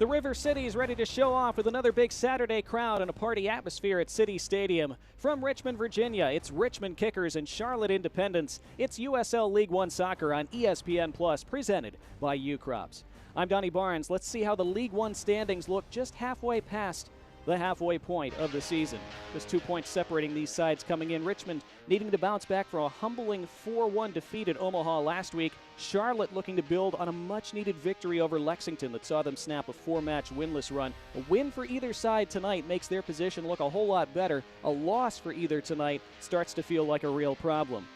The River City is ready to show off with another big Saturday crowd and a party atmosphere at City Stadium. From Richmond, Virginia, it's Richmond Kickers and Charlotte Independence. It's USL League One soccer on ESPN Plus, presented by U-Crops. I'm Donnie Barnes. Let's see how the League One standings look just halfway past the halfway point of the season. Just 2 points separating these sides coming in. Richmond needing to bounce back from a humbling 4-1 defeat at Omaha last week. Charlotte looking to build on a much-needed victory over Lexington that saw them snap a 4-match winless run. A win for either side tonight makes their position look a whole lot better. A loss for either tonight starts to feel like a real problem.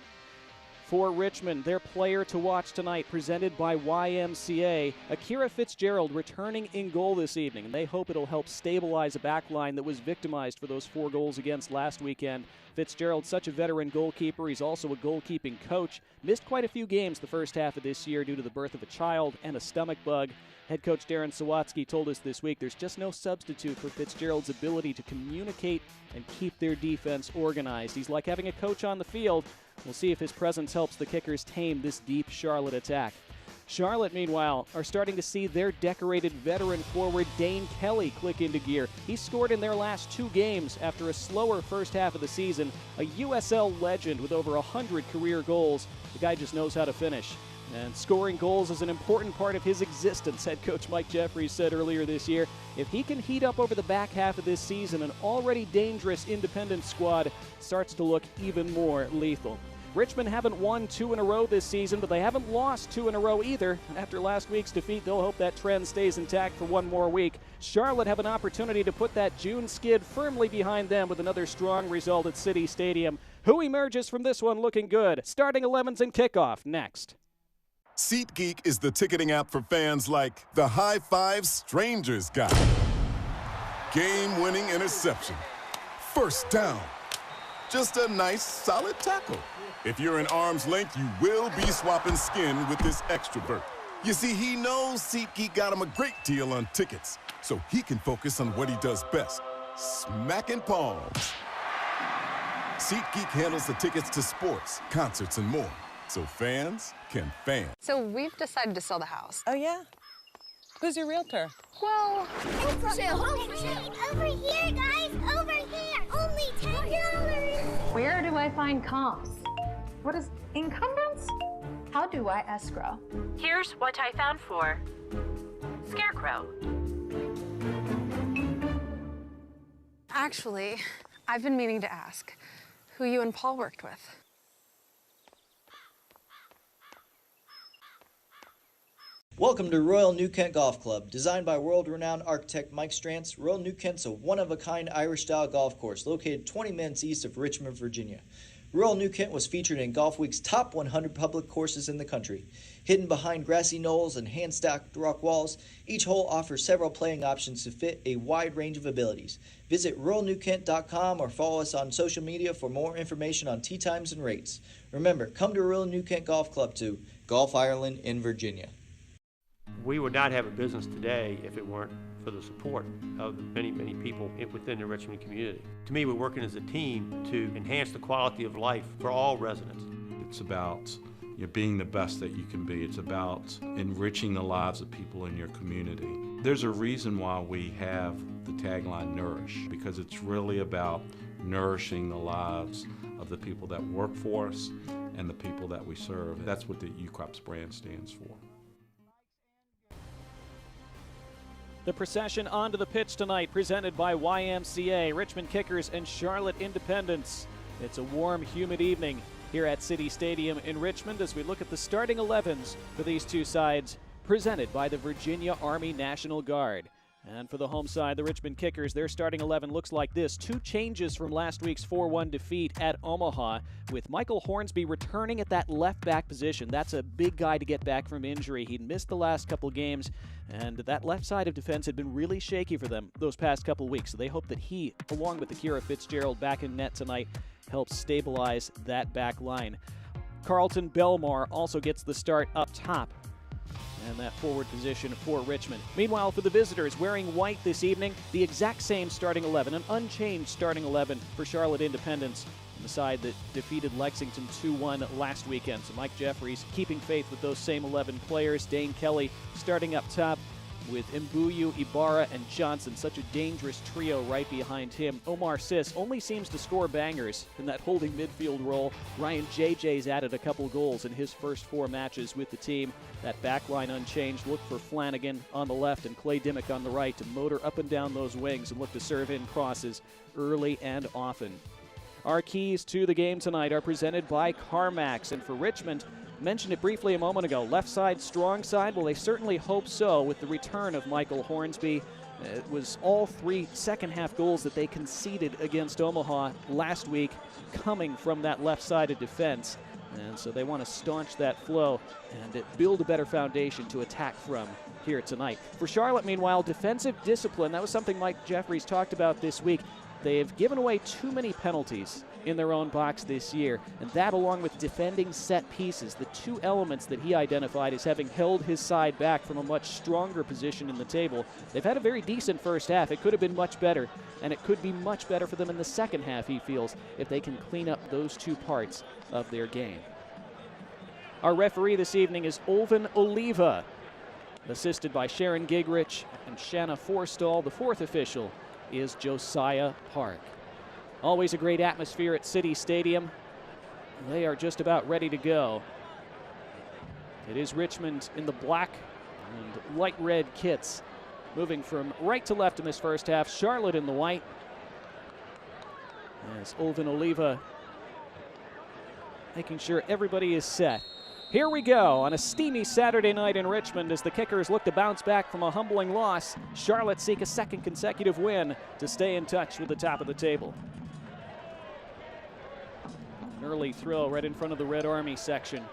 For Richmond, their player to watch tonight, presented by YMCA, Akira Fitzgerald returning in goal this evening, and they hope it'll help stabilize a backline that was victimized for those 4 goals against last weekend. Fitzgerald's such a veteran goalkeeper. He's also a goalkeeping coach. Missed quite a few games the first half of this year due to the birth of a child and a stomach bug. Head coach Darren Sawatsky told us this week there's just no substitute for Fitzgerald's ability to communicate and keep their defense organized. He's like having a coach on the field. We'll see if his presence helps the Kickers tame this deep Charlotte attack. Charlotte, meanwhile, are starting to see their decorated veteran forward Dane Kelly click into gear. He scored in their last 2 games after a slower first half of the season. A USL legend with over 100 career goals. The guy just knows how to finish. And scoring goals is an important part of his existence, head coach Mike Jeffries said earlier this year. If he can heat up over the back half of this season, an already dangerous independent squad starts to look even more lethal. Richmond haven't won 2 in a row this season, but they haven't lost 2 in a row either. After last week's defeat, they'll hope that trend stays intact for 1 more week. Charlotte have an opportunity to put that June skid firmly behind them with another strong result at City Stadium. Who emerges from this one looking good? Starting 11s and kickoff next. SeatGeek is the ticketing app for fans like the high five strangers got. Game-winning interception. First down. Just a nice, solid tackle. If you're in arm's length, you will be swapping skin with this extrovert. You see, he knows SeatGeek got him a great deal on tickets, so he can focus on what he does best, smacking palms. SeatGeek handles the tickets to sports, concerts, and more, so fans can fan. So we've decided to sell the house. Oh, yeah? Who's your realtor? Well, home for sale, home for sale. Over here, guys, over here. Only $10. Where do I find comps? What is encumbrance? How do I escrow? Here's what I found for Scarecrow. Actually, I've been meaning to ask who you and Paul worked with. Welcome to Royal New Kent Golf Club. Designed by world-renowned architect Mike Strantz, Royal New Kent's a one-of-a-kind Irish-style golf course located 20 minutes east of Richmond, Virginia. Royal New Kent was featured in Golf Week's top 100 public courses in the country. Hidden behind grassy knolls and hand-stacked rock walls, each hole offers several playing options to fit a wide range of abilities. Visit RoyalNewKent.com or follow us on social media for more information on tee times and rates. Remember, come to Royal New Kent Golf Club to Golf Ireland in Virginia. We would not have a business today if it weren't for the support of many, many people within the Richmond community. To me, we're working as a team to enhance the quality of life for all residents. It's about being the best that you can be. It's about enriching the lives of people in your community. There's a reason why we have the tagline Nourish, because it's really about nourishing the lives of the people that work for us and the people that we serve. That's what the U-Crops brand stands for. The procession onto the pitch tonight, presented by YMCA, Richmond Kickers, and Charlotte Independence. It's a warm, humid evening here at City Stadium in Richmond as we look at the starting 11s for these 2 sides, presented by the Virginia Army National Guard. And for the home side, the Richmond Kickers, their starting 11 looks like this. 2 changes from last week's 4-1 defeat at Omaha, with Michael Hornsby returning at that left back position. That's a big guy to get back from injury. He'd missed the last couple games, and that left side of defense had been really shaky for them those past couple weeks. So they hope that he, along with Akira Fitzgerald back in net tonight, helps stabilize that back line. Carlton Belmar also gets the start up top and that forward position for Richmond. Meanwhile, for the visitors, wearing white this evening, the exact same starting 11, an unchanged starting 11 for Charlotte Independence, the side that defeated Lexington 2-1 last weekend. So Mike Jeffries keeping faith with those same 11 players. Dane Kelly starting up top. with Mbuyu, Ibarra, and Johnson. Such a dangerous trio right behind him. Omar Sis only seems to score bangers in that holding midfield role. Ryan JJ's added a couple goals in his first 4 matches with the team. That back line unchanged. Look for Flanagan on the left and Clay Dimmick on the right to motor up and down those wings and look to serve in crosses early and often. Our keys to the game tonight are presented by CarMax. And for Richmond, mentioned it briefly a moment ago, left side, strong side. Well, they certainly hope so with the return of Michael Hornsby. It was all 3 second-half goals that they conceded against Omaha last week coming from that left-sided defense. And so they want to staunch that flow and build a better foundation to attack from here tonight. For Charlotte, meanwhile, defensive discipline. That was something Mike Jeffries talked about this week. They've given away too many penalties in their own box this year, and that along with defending set pieces, the 2 elements that he identified as having held his side back from a much stronger position in the table. They've had a very decent first half. It could have been much better, and it could be much better for them in the second half, he feels, if they can clean up those 2 parts of their game. Our referee this evening is Olven Oliva, assisted by Sharon Gigrich and Shanna Forstall. The 4th official is Josiah Park. Always a great atmosphere at City Stadium. They are just about ready to go. It is Richmond in the black and light red kits, moving from right to left in this first half. Charlotte in the white. As Olven Oliva making sure everybody is set. Here we go on a steamy Saturday night in Richmond as the Kickers look to bounce back from a humbling loss. Charlotte seek a 2nd consecutive win to stay in touch with the top of the table. An early throw right in front of the Red Army section.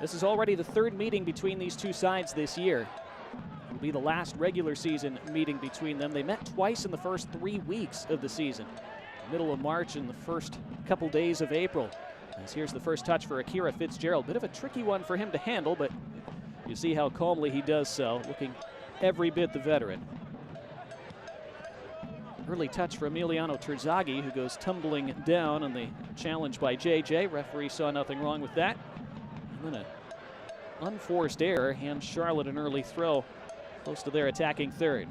This is already the 3rd meeting between these 2 sides this year. It will be the last regular season meeting between them. They met twice in the first 3 weeks of the season. Middle of March and the first couple days of April. As here's the first touch for Akira Fitzgerald. Bit of a tricky one for him to handle, but you see how calmly he does so, looking every bit the veteran. Early touch for Emiliano Terzaghi, who goes tumbling down on the challenge by JJ. Referee saw nothing wrong with that. And then an unforced error hands Charlotte an early throw close to their attacking 3rd.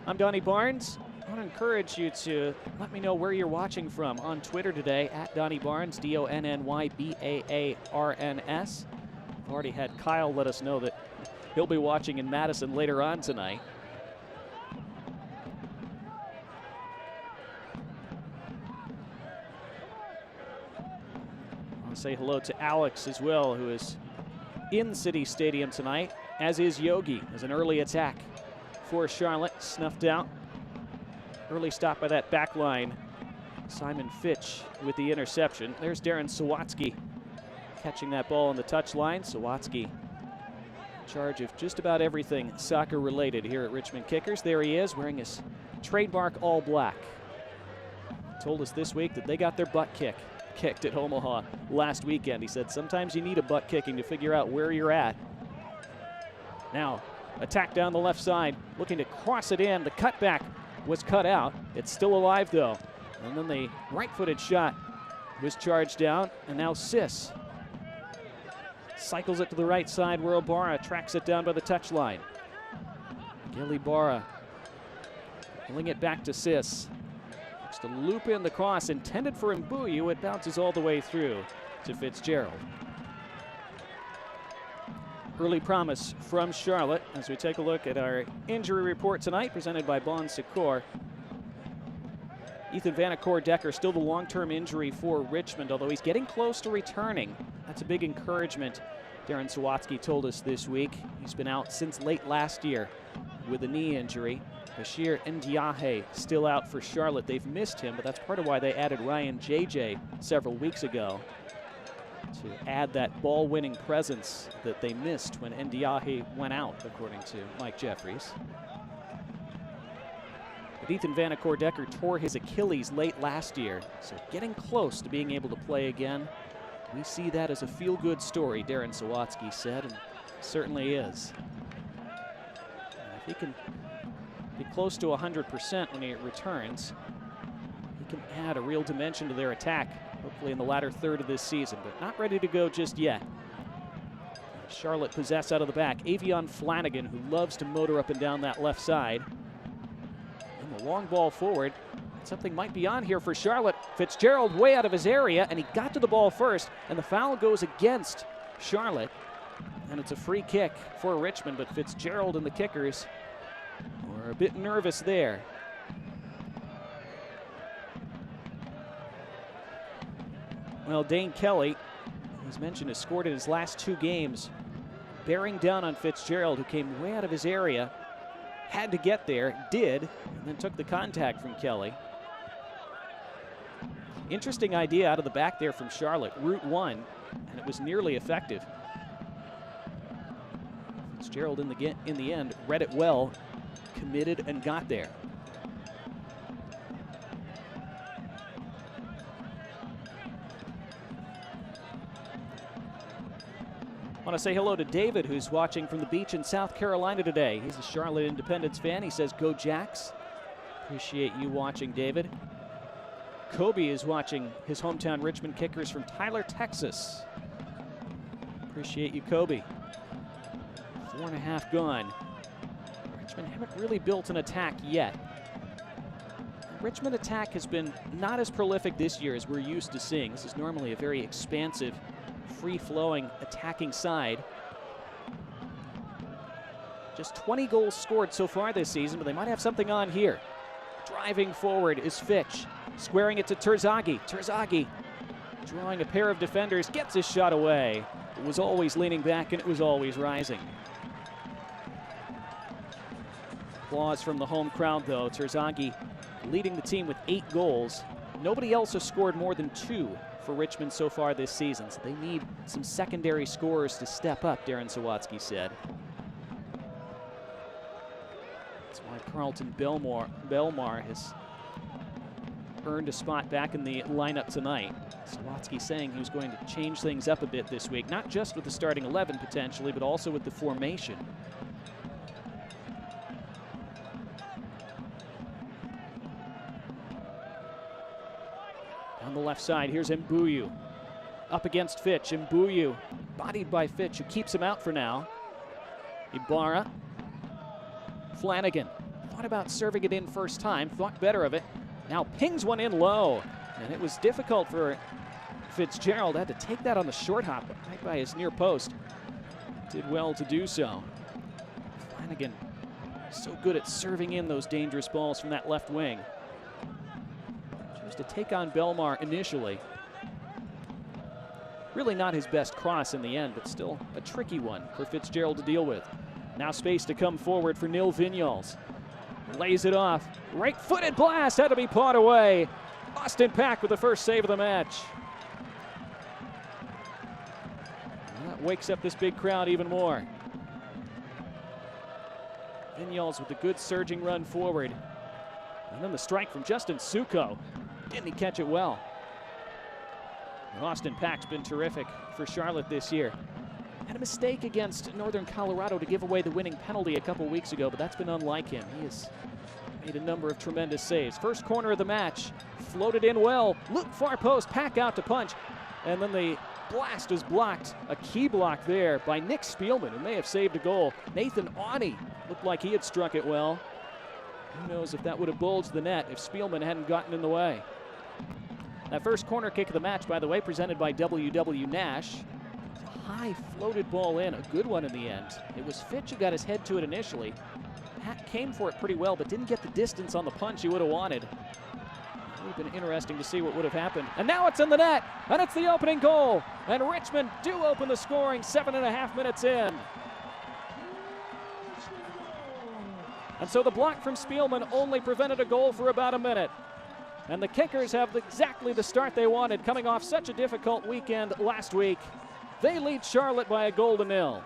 I'm Donnie Barnes. I want to encourage you to let me know where you're watching from on Twitter today, at Donnie Barnes, DonnyBarns. I've already had Kyle let us know that he'll be watching in Madison later on tonight. I'll say hello to Alex as well, who is in City Stadium tonight, as is Yogi, as an early attack for Charlotte, snuffed out. Early stop by that back line. Simon Fitch with the interception. There's Darren Sawatsky catching that ball on the touchline. Sawatsky in charge of just about everything soccer related here at Richmond Kickers. There he is wearing his trademark all black. Told us this week that they got their butt kicked at Omaha last weekend. He said sometimes you need a butt kicking to figure out where you're at. Now, attack down the left side, looking to cross it in. The cutback was cut out. It's still alive though. And then the right-footed shot was charged down, and now Sis cycles it to the right side where Ibarra tracks it down by the touchline. Gil Ibarra pulling it back to Sis. Looks to loop in the cross intended for Mbuyu. It bounces all the way through to Fitzgerald. Early promise from Charlotte as we take a look at our injury report tonight, presented by Bon Secours. Ethan Vanacore-Decker still the long-term injury for Richmond, although he's getting close to returning. That's a big encouragement, Darren Sawatsky told us this week. He's been out since late last year with a knee injury. Bashir Ndiaye still out for Charlotte. They've missed him, but that's part of why they added Ryan JJ several weeks ago, to add that ball-winning presence that they missed when Ndiaye went out, according to Mike Jeffries. But Ethan Vanacore-Decker tore his Achilles late last year, so getting close to being able to play again. We see that as a feel-good story, Darren Sawatsky said, and certainly is. And if he can be close to 100% when he returns, he can add a real dimension to their attack hopefully in the latter third of this season, but not ready to go just yet. Charlotte possess out of the back. Avion Flanagan, who loves to motor up and down that left side. And the long ball forward. Something might be on here for Charlotte. Fitzgerald way out of his area, and he got to the ball first, and the foul goes against Charlotte. And it's a free kick for Richmond, but Fitzgerald and the Kickers were a bit nervous there. Well, Dane Kelly, as mentioned, has scored in his last 2 games, bearing down on Fitzgerald, who came way out of his area, had to get there, did, and then took the contact from Kelly. Interesting idea out of the back there from Charlotte, route 1, and it was nearly effective. Fitzgerald in the end read it well, committed, and got there. I want to say hello to David, who's watching from the beach in South Carolina today. He's a Charlotte Independence fan. He says, "Go Jacks." Appreciate you watching, David. Kobe is watching his hometown Richmond Kickers from Tyler, Texas. Appreciate you, Kobe. 4.5 gone. Richmond haven't really built an attack yet. The Richmond attack has been not as prolific this year as we're used to seeing. This is normally a very expansive, free-flowing attacking side. Just 20 goals scored so far this season, but they might have something on here. Driving forward is Fitch, squaring it to Terzaghi. Terzaghi drawing a pair of defenders, gets his shot away. It was always leaning back and it was always rising. Applause from the home crowd though. Terzaghi leading the team with 8 goals. Nobody else has scored more than 2 for Richmond so far this season, so they need some secondary scorers to step up, Darren Sawatsky said. That's why Carlton Belmar has earned a spot back in the lineup tonight. Sawatsky saying he was going to change things up a bit this week, not just with the starting 11 potentially, but also with the formation. On the left side, here's Mbuyu. Up against Fitch. Mbuyu bodied by Fitch, who keeps him out for now. Ibarra. Flanagan thought about serving it in first time, thought better of it. Now pings one in low, and it was difficult for Fitzgerald. Had to take that on the short hop right by his near post. Did well to do so. Flanagan so good at serving in those dangerous balls from that left wing. Chose to take on Belmar initially. Really not his best cross in the end, but still a tricky one for Fitzgerald to deal with. Now space to come forward for Nil Vignoles. Lays it off. Right-footed blast had to be pawed away. Austin Pack with the first save of the match. And that wakes up this big crowd even more. Vignoles with a good surging run forward. And then the strike from Justin Suko. Didn't he catch it well? And Austin Pack's been terrific for Charlotte this year. Had a mistake against Northern Colorado to give away the winning penalty a couple weeks ago, but that's been unlike him. He has made a number of tremendous saves. First corner of the match, floated in well. Look, far post, Pack out to punch. And then the blast is blocked. A key block there by Nick Spielman, who may have saved a goal. Nathan Awney looked like he had struck it well. Who knows if that would have bulged the net if Spielman hadn't gotten in the way. That first corner kick of the match, by the way, presented by W.W. Nash. High floated ball in, a good one in the end. It was Fitch who got his head to it initially. Pat came for it pretty well, but didn't get the distance on the punch he would have wanted. It would have been interesting to see what would have happened. And now it's in the net, and it's the opening goal. And Richmond do open the scoring 7.5 minutes in. And so the block from Spielman only prevented a goal for about a minute. And the Kickers have exactly the start they wanted, coming off such a difficult weekend last week. They lead Charlotte by a 1-0.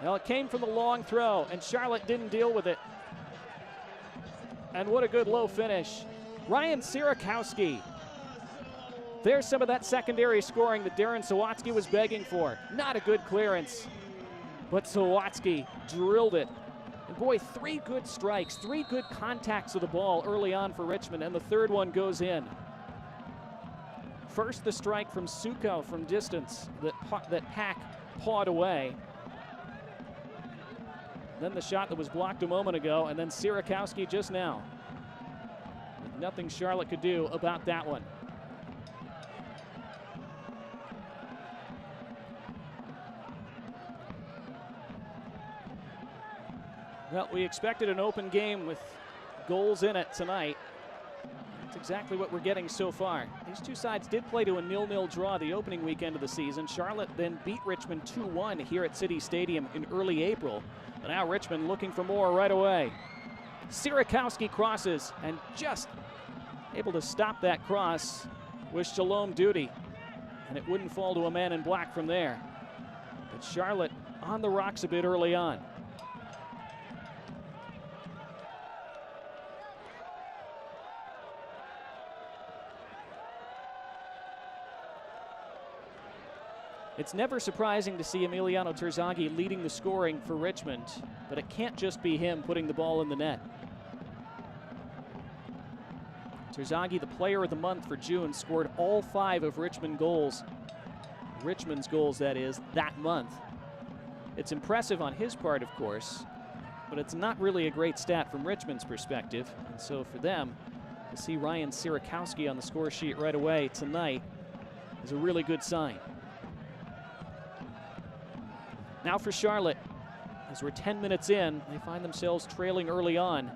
Well, it came from the long throw, and Charlotte didn't deal with it. And what a good low finish. Ryan Sierakowski. There's some of that secondary scoring that Darren Sawatsky was begging for. Not a good clearance, but Sawatsky drilled it Boy, 3 good strikes, 3 good contacts of the ball early on for Richmond, and the third one goes in. First, the strike from Suko from distance that Pack pawed away. Then the shot that was blocked a moment ago, and then Sierakowski just now. Nothing Charlotte could do about that one. Well, we expected an open game with goals in it tonight. That's exactly what we're getting so far. These two sides did play to a 0-0 draw the opening weekend of the season. Charlotte then beat Richmond 2-1 here at City Stadium in early April. But now Richmond looking for more right away. Sierakowski crosses and just able to stop that cross with Shalom Duty. And it wouldn't fall to a man in black from there. But Charlotte on the rocks a bit early on. It's never surprising to see Emiliano Terzaghi leading the scoring for Richmond, but it can't just be him putting the ball in the net. Terzaghi, the player of the month for June, scored all 5 of Richmond's goals, that is, that month. It's impressive on his part, of course, but it's not really a great stat from Richmond's perspective. And so for them, to see Ryan Sierakowski on the score sheet right away tonight is a really good sign. Now for Charlotte, as we're 10 minutes in, they find themselves trailing early on.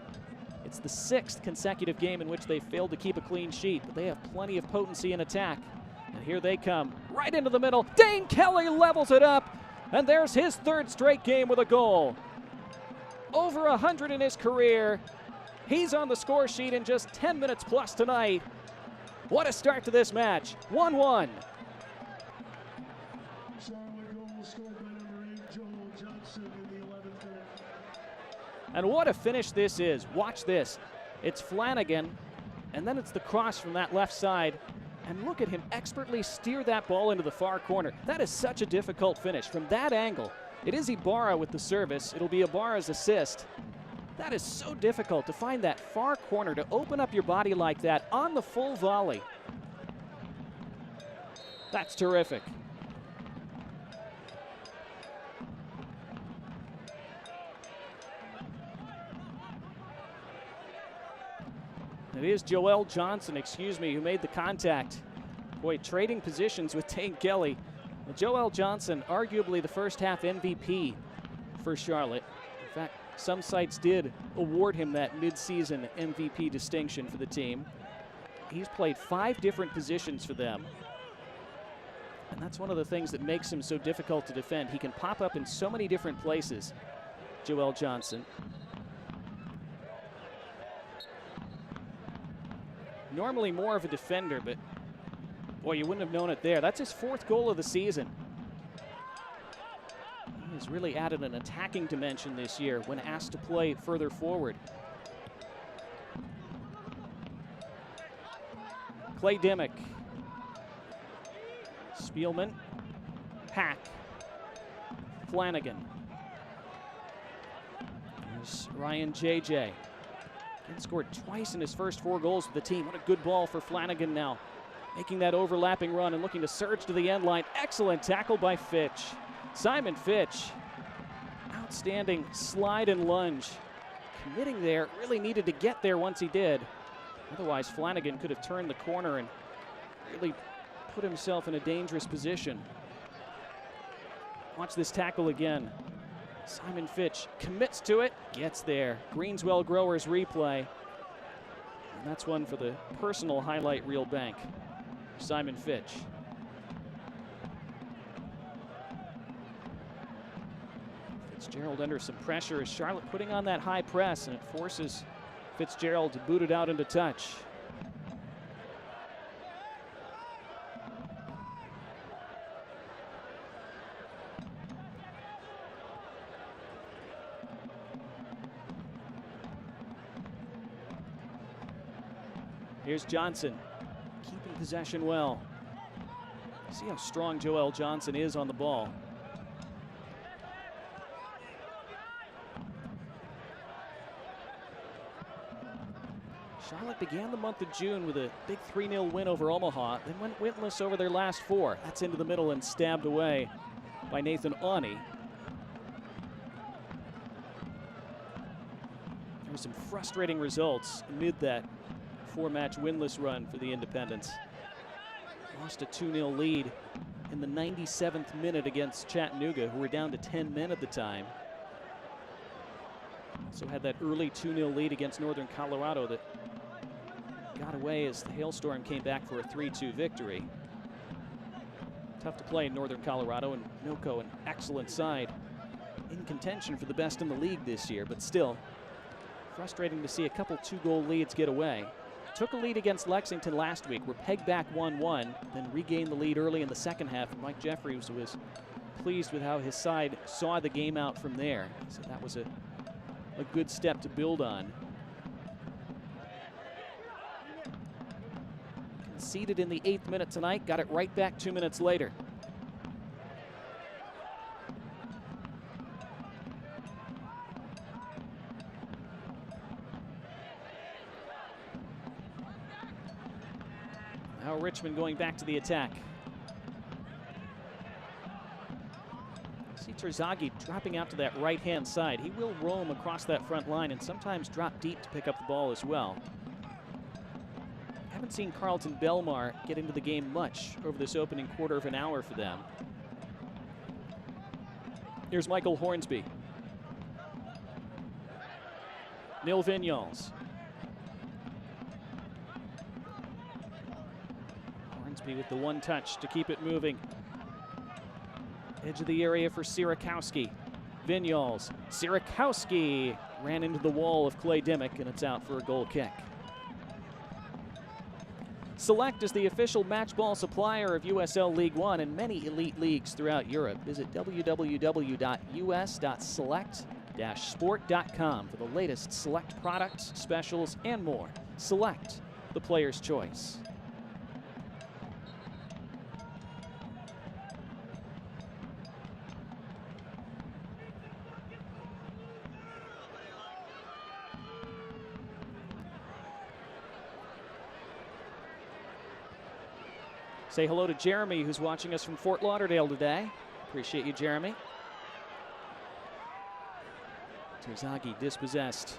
It's the 6th consecutive game in which they failed to keep a clean sheet, but they have plenty of potency in attack. And here they come, right into the middle. Dane Kelly levels it up, and there's his 3rd straight game with a goal. Over 100 in his career. He's on the score sheet in just 10 minutes plus tonight. What a start to this match, 1-1. And what a finish this is. Watch this. It's Flanagan, and then it's the cross from that left side. And look at him expertly steer that ball into the far corner. That is such a difficult finish. From that angle, it is Ibarra with the service. It'll be Ibarra's assist. That is so difficult to find that far corner, to open up your body like that on the full volley. That's terrific. It is Joel Johnson, who made the contact. Boy, trading positions with Dane Kelly. Well, Joel Johnson, arguably the first half MVP for Charlotte. In fact, some sites did award him that mid-season MVP distinction for the team. He's played 5 different positions for them. And that's one of the things that makes him so difficult to defend. He can pop up in so many different places, Joel Johnson. Normally more of a defender, but boy, you wouldn't have known it there. That's his 4th goal of the season. He has really added an attacking dimension this year when asked to play further forward. Clay Dimmick. Spielman. Pack. Flanagan. There's Ryan JJ. He scored twice in his first 4 goals with the team. What a good ball for Flanagan now. Making that overlapping run and looking to surge to the end line. Excellent tackle by Fitch. Simon Fitch. Outstanding slide and lunge. Committing there, really needed to get there once he did. Otherwise, Flanagan could have turned the corner and really put himself in a dangerous position. Watch this tackle again. Simon Fitch commits to it, gets there. Greenswell Growers replay. And that's one for the personal highlight reel bank. Simon Fitch. Fitzgerald under some pressure as Charlotte putting on that high press, and it forces Fitzgerald to boot it out into touch. Here's Johnson, keeping possession well. See how strong Joel Johnson is on the ball. Charlotte began the month of June with a big 3-0 win over Omaha, then went winless over their last 4. That's into the middle and stabbed away by Nathan Awney. There were some frustrating results amid that 4-match winless run for the Independents. Lost a 2-0 lead in the 97th minute against Chattanooga, who were down to 10 men at the time. Also had that early 2-0 lead against Northern Colorado that got away as the hailstorm came back for a 3-2 victory. Tough to play in Northern Colorado, and Milko, an excellent side, in contention for the best in the league this year, but still frustrating to see a couple 2-goal leads get away. Took a lead against Lexington last week, were pegged back 1-1, then regained the lead early in the second half, and Mike Jeffries was pleased with how his side saw the game out from there. So that was a good step to build on. Conceded in the 8th minute tonight, got it right back 2 minutes later. Now Richmond going back to the attack. See Terzaghi dropping out to that right-hand side. He will roam across that front line and sometimes drop deep to pick up the ball as well. Haven't seen Carlton Belmar get into the game much over this opening quarter of an hour for them. Here's Michael Hornsby. Neil Vignoles. Hornsby with the one touch to keep it moving. Edge of the area for Sierakowski. Vignoles. Sierakowski ran into the wall of Clay Dimmick, and it's out for a goal kick. Select is the official match ball supplier of USL League One and many elite leagues throughout Europe. Visit www.us.select-sport.com for the latest Select products, specials, and more. Select, the player's choice. Say hello to Jeremy, who's watching us from Fort Lauderdale today. Appreciate you, Jeremy. Terzaghi dispossessed.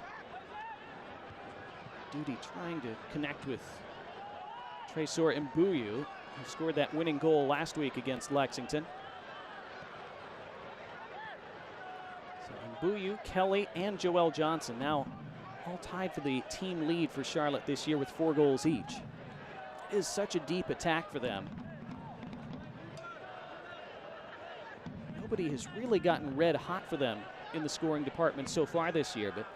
Duty trying to connect with Tresor Mbuyu, who scored that winning goal last week against Lexington. So Mbuyu, Kelly, and Joel Johnson now all tied for the team lead for Charlotte this year with 4 goals each. Is such a deep attack for them. Nobody has really gotten red hot for them in the scoring department so far this year, but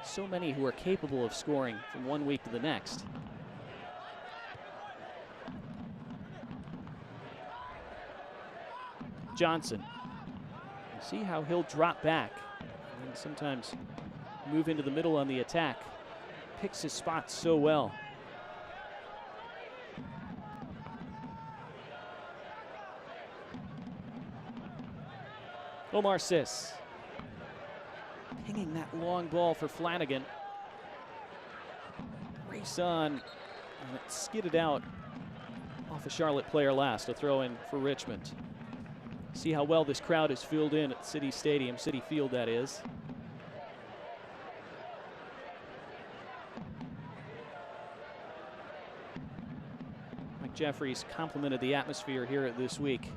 so many who are capable of scoring from one week to the next. Johnson. See how he'll drop back and sometimes move into the middle on the attack. Picks his spots so well. Omar Sis pinging that long ball for Flanagan. Race on, and it skidded out off a Charlotte player last. A throw in for Richmond. See how well this crowd is filled in at City Stadium, City Field that is. Mike Jeffries complimented the atmosphere here this week.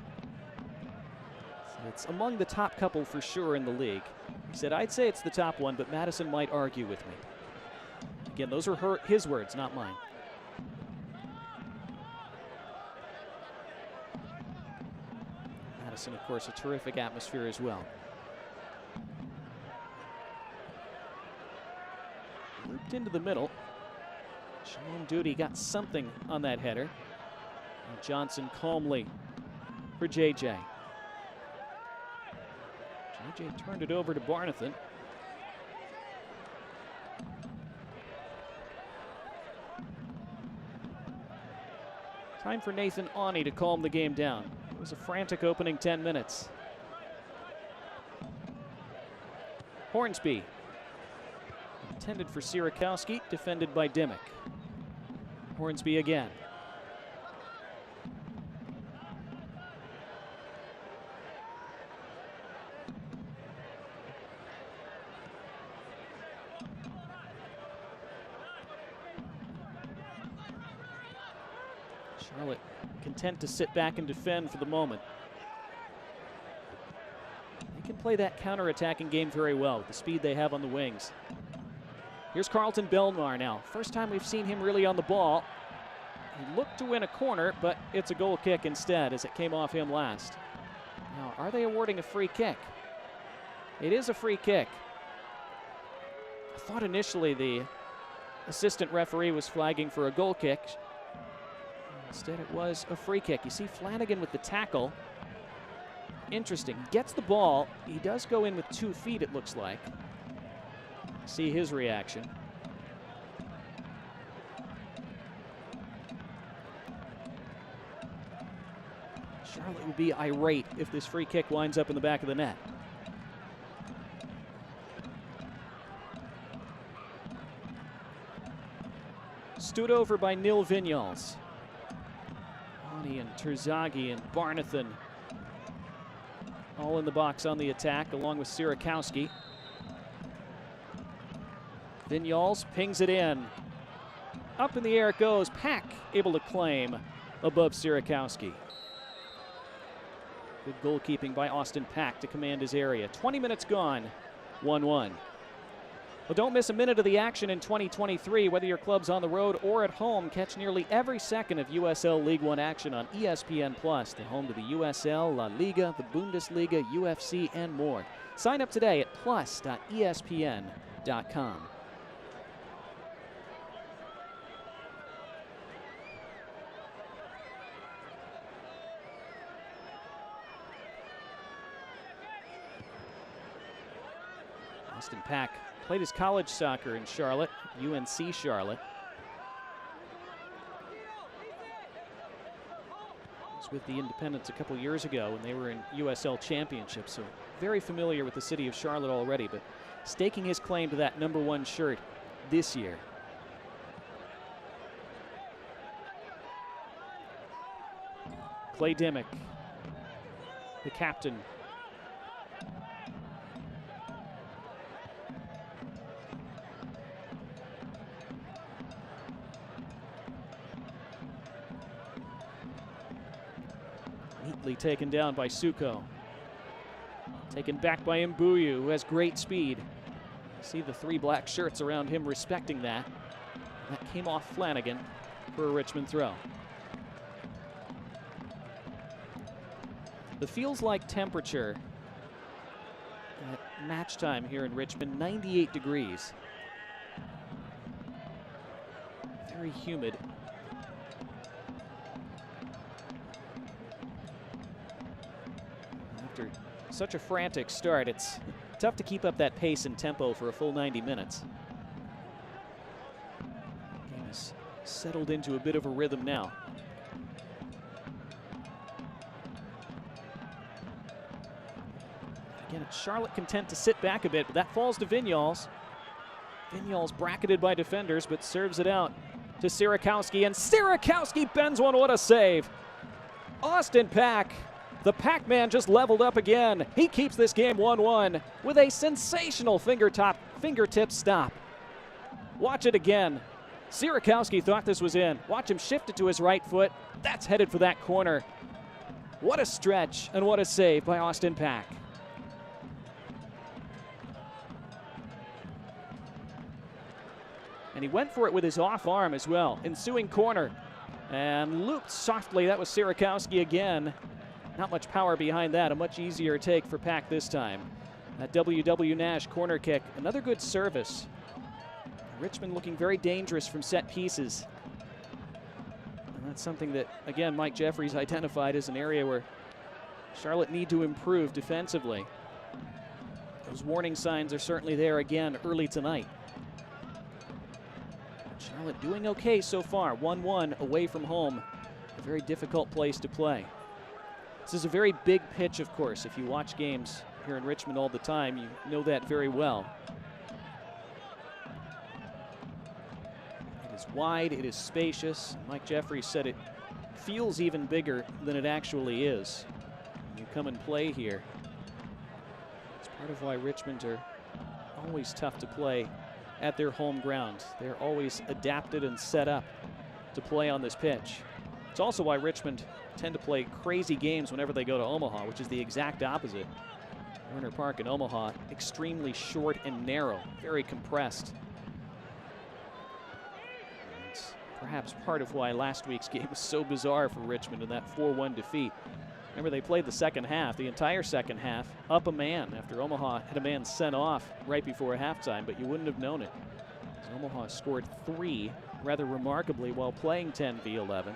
It's among the top couple for sure in the league. He said, I'd say it's the top one, but Madison might argue with me. Again, those are his words, not mine. Madison, of course, a terrific atmosphere as well. Looped into the middle. Shalom Duty got something on that header. And Johnson calmly for JJ. JJ turned it over to Barnathan. Time for Nathan Awney to calm the game down. It was a frantic opening 10 minutes. Intended for Sierakowski, defended by Dimmick. Hornsby again. Charlotte content to sit back and defend for the moment. They can play that counter-attacking game very well with the speed they have on the wings. Here's Carlton Belmar now. First time we've seen him really on the ball. He looked to win a corner, but it's a goal kick instead as it came off him last. Now, are they awarding a free kick? It is a free kick. I thought initially the assistant referee was flagging for a goal kick. Instead, it was a free kick. You see Flanagan with the tackle. Interesting. Gets the ball. He does go in with 2 feet, it looks like. See his reaction. Charlotte would be irate if this free kick winds up in the back of the net. Stood over by Neil Vignoles. Ani and Terzaghi and Barnathan all in the box on the attack, along with Sierakowski. Vignoles pings it in. Up in the air it goes. Pack able to claim above Sierakowski. Good goalkeeping by Austin Pack to command his area. 20 minutes gone, 1-1. Well, don't miss a minute of the action in 2023. Whether your club's on the road or at home, catch nearly every second of USL League One action on ESPN+, the home to the USL, La Liga, the Bundesliga, UFC, and more. Sign up today at plus.espn.com. Austin Pack played his college soccer in Charlotte, UNC Charlotte. Was with the Independents a couple years ago when they were in USL Championship, so very familiar with the city of Charlotte already, but staking his claim to that #1 shirt this year. Clay Dimmick, the captain. Neatly taken down by Suko. Taken back by Mbuyu, who has great speed. See the 3 black shirts around him respecting that. That came off Flanagan for a Richmond throw. The feels like temperature at match time here in Richmond, 98 degrees. Very humid. After such a frantic start, it's tough to keep up that pace and tempo for a full 90 minutes. The game is settled into a bit of a rhythm now. Again, it's Charlotte content to sit back a bit, but that falls to Vignoles. Vignoles bracketed by defenders, but serves it out to Sierakowski, and Sierakowski bends one. What a save. Austin Pack, the Pac-Man, just leveled up again. He keeps this game 1-1 with a sensational fingertip stop. Watch it again. Sierakowski thought this was in. Watch him shift it to his right foot. That's headed for that corner. What a stretch and what a save by Austin Pack. And he went for it with his off arm as well. Ensuing corner. And looped softly. That was Sierakowski again. Not much power behind that. A much easier take for Pack this time. That W.W. Nash corner kick. Another good service. Richmond looking very dangerous from set pieces. And that's something that, again, Mike Jeffries identified as an area where Charlotte need to improve defensively. Those warning signs are certainly there again early tonight. Charlotte doing okay so far. 1-1 away from home. A very difficult place to play. This is a very big pitch, of course. If you watch games here in Richmond all the time, you know that very well. wide, it is spacious. Mike Jeffries said it feels even bigger than it actually is. You come and play here. It's part of why Richmond are always tough to play at their home ground. They're always adapted and set up to play on this pitch. It's also why Richmond tend to play crazy games whenever they go to Omaha, which is the exact opposite. Werner Park in Omaha, extremely short and narrow, very compressed. And perhaps part of why last week's game was so bizarre for Richmond in that 4-1 defeat. Remember, they played the second half, the entire second half, up a man after Omaha had a man sent off right before halftime, but you wouldn't have known it. So Omaha scored 3 rather remarkably while playing 10v11.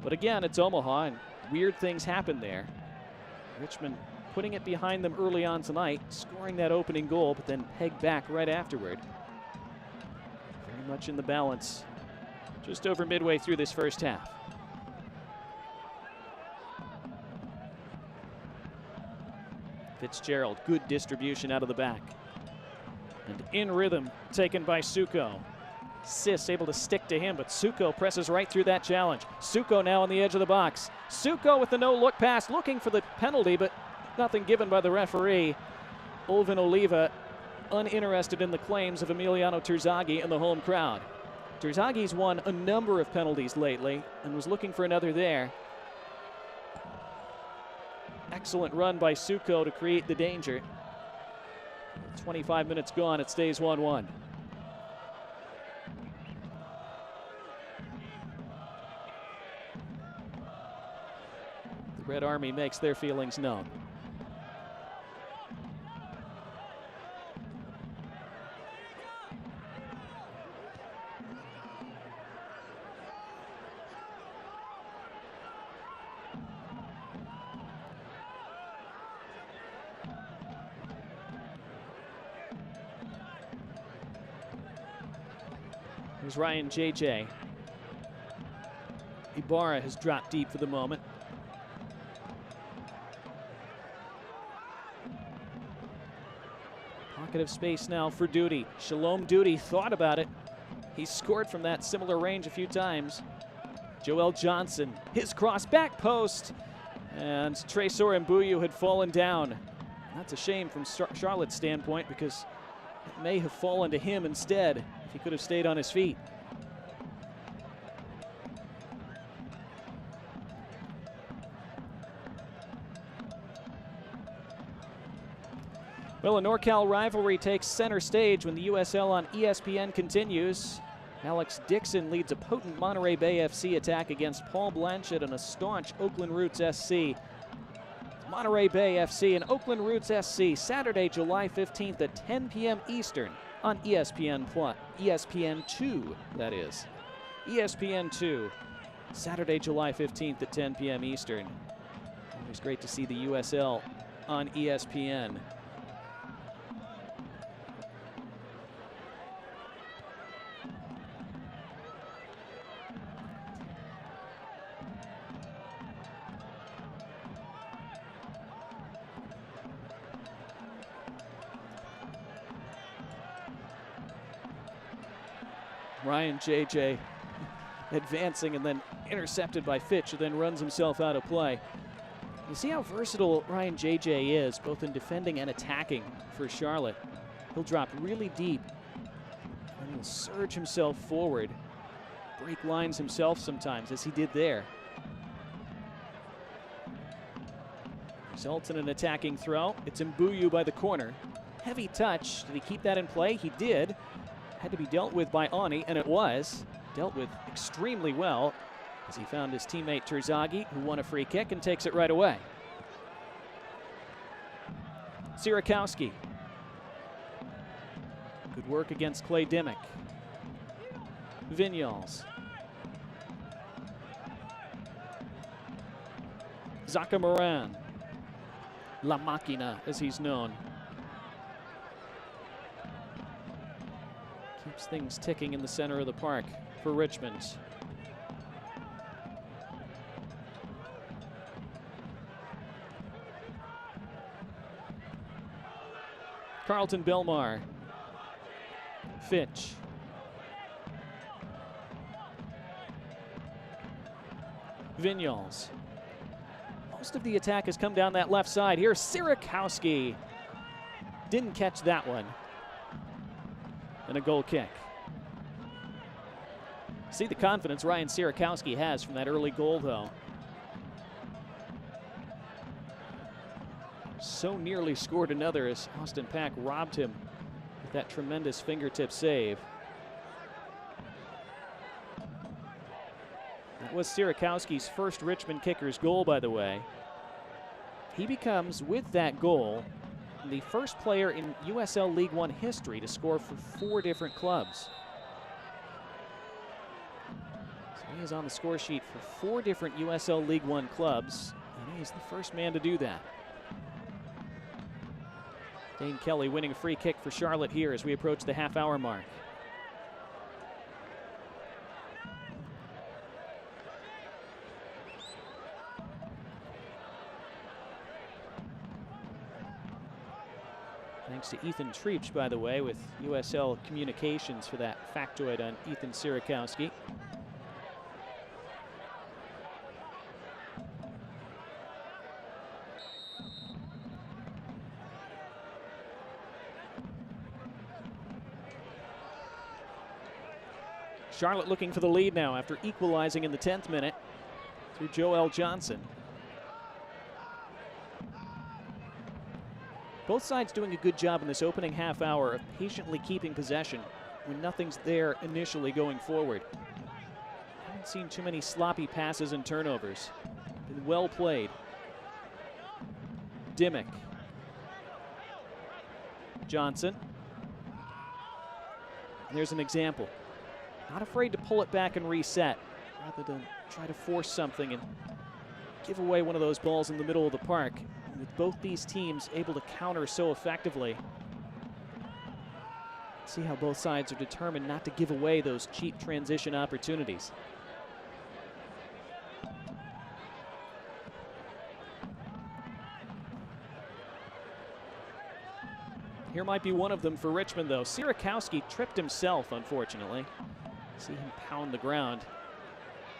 But again, it's Omaha, and weird things happen there. Richmond putting it behind them early on tonight, scoring that opening goal, but then pegged back right afterward. Very much in the balance, just over midway through this first half. Fitzgerald, good distribution out of the back. And in rhythm, taken by Suko. Sis able to stick to him, but Suko presses right through that challenge. Suko now on the edge of the box. Suko with the no-look pass, looking for the penalty, but nothing given by the referee. Olvin Oliva uninterested in the claims of Emiliano Terzaghi and the home crowd. Terzaghi's won a number of penalties lately and was looking for another there. Excellent run by Suko to create the danger. 25 minutes gone, it stays 1-1. The Red Army makes their feelings known. Here's Ryan JJ. Ibarra has dropped deep for the moment. Pocket of space now for Duty. Shalom Duty thought about it. He's scored from that similar range a few times. Joel Johnson, his cross back post. And Tresor Mbuyu had fallen down. That's a shame from Charlotte's standpoint because it may have fallen to him instead if he could have stayed on his feet. Well, a NorCal rivalry takes center stage when the USL on ESPN continues. Alex Dixon leads a potent Monterey Bay FC attack against Paul Blanchett and a staunch Oakland Roots SC. Monterey Bay FC and Oakland Roots SC, Saturday, July 15th at 10 p.m. Eastern on ESPN+. ESPN2, that is. ESPN2, Saturday, July 15th at 10 p.m. Eastern. Always great to see the USL on ESPN. Ryan JJ advancing and then intercepted by Fitch, who then runs himself out of play. You see how versatile Ryan JJ is, both in defending and attacking for Charlotte. He'll drop really deep and he'll surge himself forward, break lines himself sometimes, as he did there. Results in an attacking throw. It's Mbuyu by the corner. Heavy touch. Did he keep that in play? He did. Had to be dealt with by Ani, and it was. Dealt with extremely well as he found his teammate Terzaghi, who won a free kick and takes it right away. Sierakowski. Good work against Clay Dimmick. Vinyals. Zaka Moran. La Machina, as he's known. Keeps things ticking in the center of the park for Richmond. Carlton Belmar. Fitch. Vignoles. Most of the attack has come down that left side. Here's Sierakowski. Didn't catch that one. And a goal kick. See the confidence Ryan Sierakowski has from that early goal, though. So nearly scored another as Austin Pack robbed him with that tremendous fingertip save. That was Sierakowski's first Richmond Kickers goal, by the way. He becomes, with that goal, the first player in USL League One history to score for 4 different clubs. So he is on the score sheet for 4 different USL League One clubs, and he is the first man to do that. Dane Kelly winning a free kick for Charlotte here as we approach the half-hour mark. Thanks to Ethan Treach, by the way, with USL Communications for that factoid on Ethan Sierakowski. Charlotte looking for the lead now after equalizing in the 10th minute through Joel Johnson. Both sides doing a good job in this opening half hour of patiently keeping possession when nothing's there initially going forward. Haven't seen too many sloppy passes and turnovers. Been well played. Dimmick. Johnson. There's an example. Not afraid to pull it back and reset, rather than try to force something and give away one of those balls in the middle of the park. And with both these teams able to counter so effectively, see how both sides are determined not to give away those cheap transition opportunities. Here might be one of them for Richmond, though. Sierakowski tripped himself, unfortunately. See him pound the ground.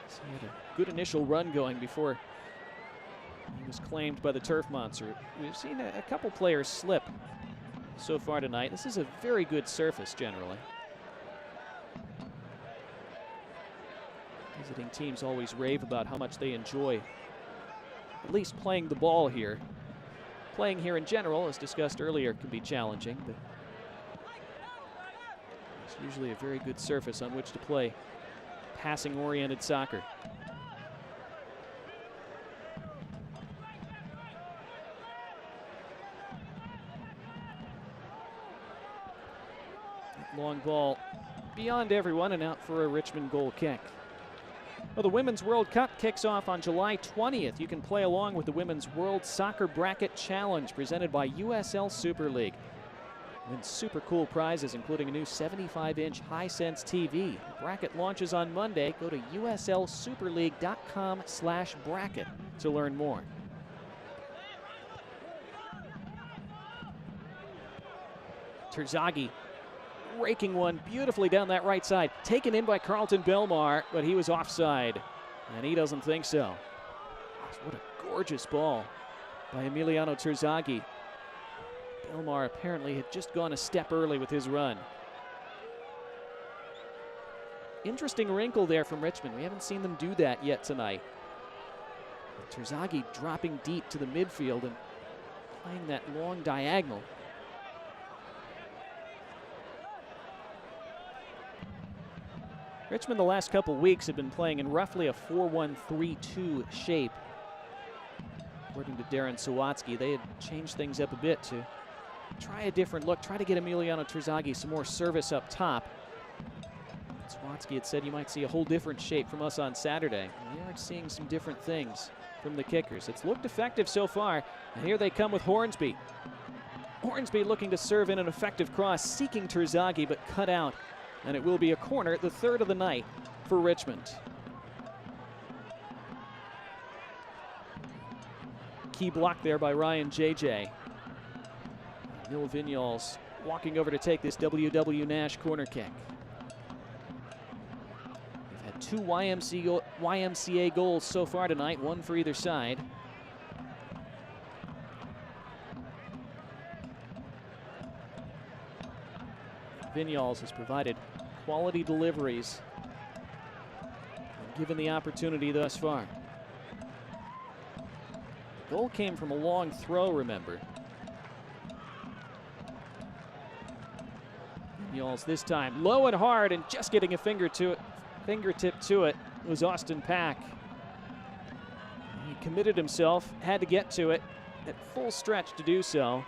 So he had a good initial run going before he was claimed by the turf monster. We've seen a couple players slip so far tonight. This is a very good surface generally. Visiting teams always rave about how much they enjoy at least playing the ball here. Playing here in general, as discussed earlier, can be challenging, but it's usually a very good surface on which to play passing-oriented soccer. Long ball beyond everyone and out for a Richmond goal kick. Well, the Women's World Cup kicks off on July 20th. You can play along with the Women's World Soccer Bracket Challenge presented by USL Super League. Win super cool prizes, including a new 75-inch Hisense TV. The bracket launches on Monday. Go to uslsuperleague.com/bracket to learn more. Terzaghi raking one beautifully down that right side. Taken in by Carlton Belmar, but he was offside, and he doesn't think so. Gosh, what a gorgeous ball by Emiliano Terzaghi. Belmar apparently had just gone a step early with his run. Interesting wrinkle there from Richmond. We haven't seen them do that yet tonight. But Terzaghi dropping deep to the midfield and playing that long diagonal. Richmond the last couple weeks have been playing in roughly a 4-1-3-2 shape. According to Darren Sawatsky, they had changed things up a bit to try a different look, try to get Emiliano Terzaghi some more service up top. Sawatsky had said you might see a whole different shape from us on Saturday. We are seeing some different things from the kickers. It's looked effective so far, and here they come with Hornsby. Hornsby looking to serve in an effective cross, seeking Terzaghi, but cut out. And it will be a corner, the third of the night for Richmond. Key block there by Ryan JJ. Neil Vignoles walking over to take this W.W. Nash corner kick. We've had 2 YMCA goals so far tonight, 1 for either side. Vinyals has provided quality deliveries and given the opportunity thus far. The goal came from a long throw, remember. Vinyals this time low and hard, and just getting a fingertip to it was Austin Pack. He committed himself, had to get to it at full stretch to do so.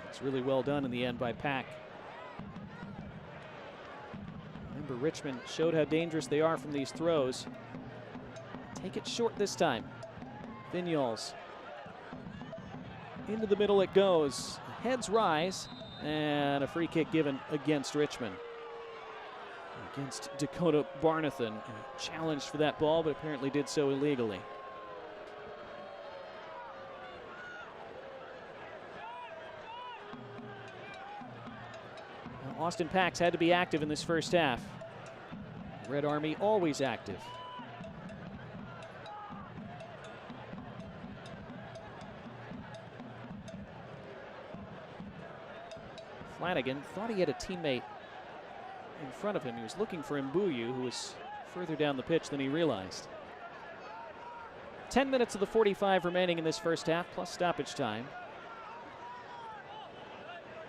It's really well done in the end by Pack. Remember, Richmond showed how dangerous they are from these throws. Take it short this time. Vinyals. Into the middle it goes. Heads rise, and a free kick given against Richmond. Against Dakota Barnathan, who challenged for that ball, but apparently did so illegally. Now, Austin Pax had to be active in this first half. Red Army always active. Flanagan thought he had a teammate in front of him. He was looking for Mbuyu, who was further down the pitch than he realized. 10 minutes of the 45 remaining in this first half, plus stoppage time.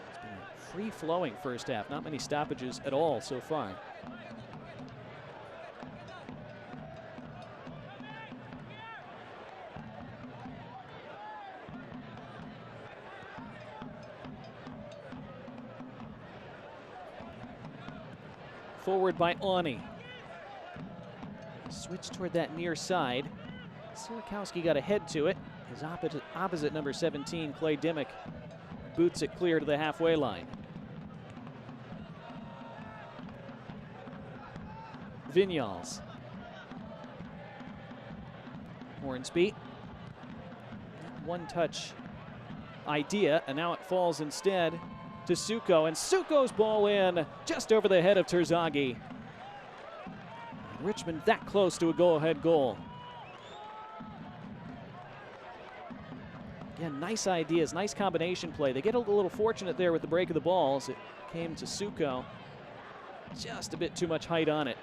It's been a free-flowing first half. Not many stoppages at all so far. Forward by Awney. Switch toward that near side. Sierakowski got ahead to it. His opposite number 17, Clay Dimmick, boots it clear to the halfway line. Vinyals. Hornsby. One-touch idea, and now it falls instead to Suko, and Suko's ball in just over the head of Terzaghi. Richmond that close to a go-ahead goal. Again, nice ideas, nice combination play. They get a little fortunate there with the break of the ball as it came to Suko. Just a bit too much height on it.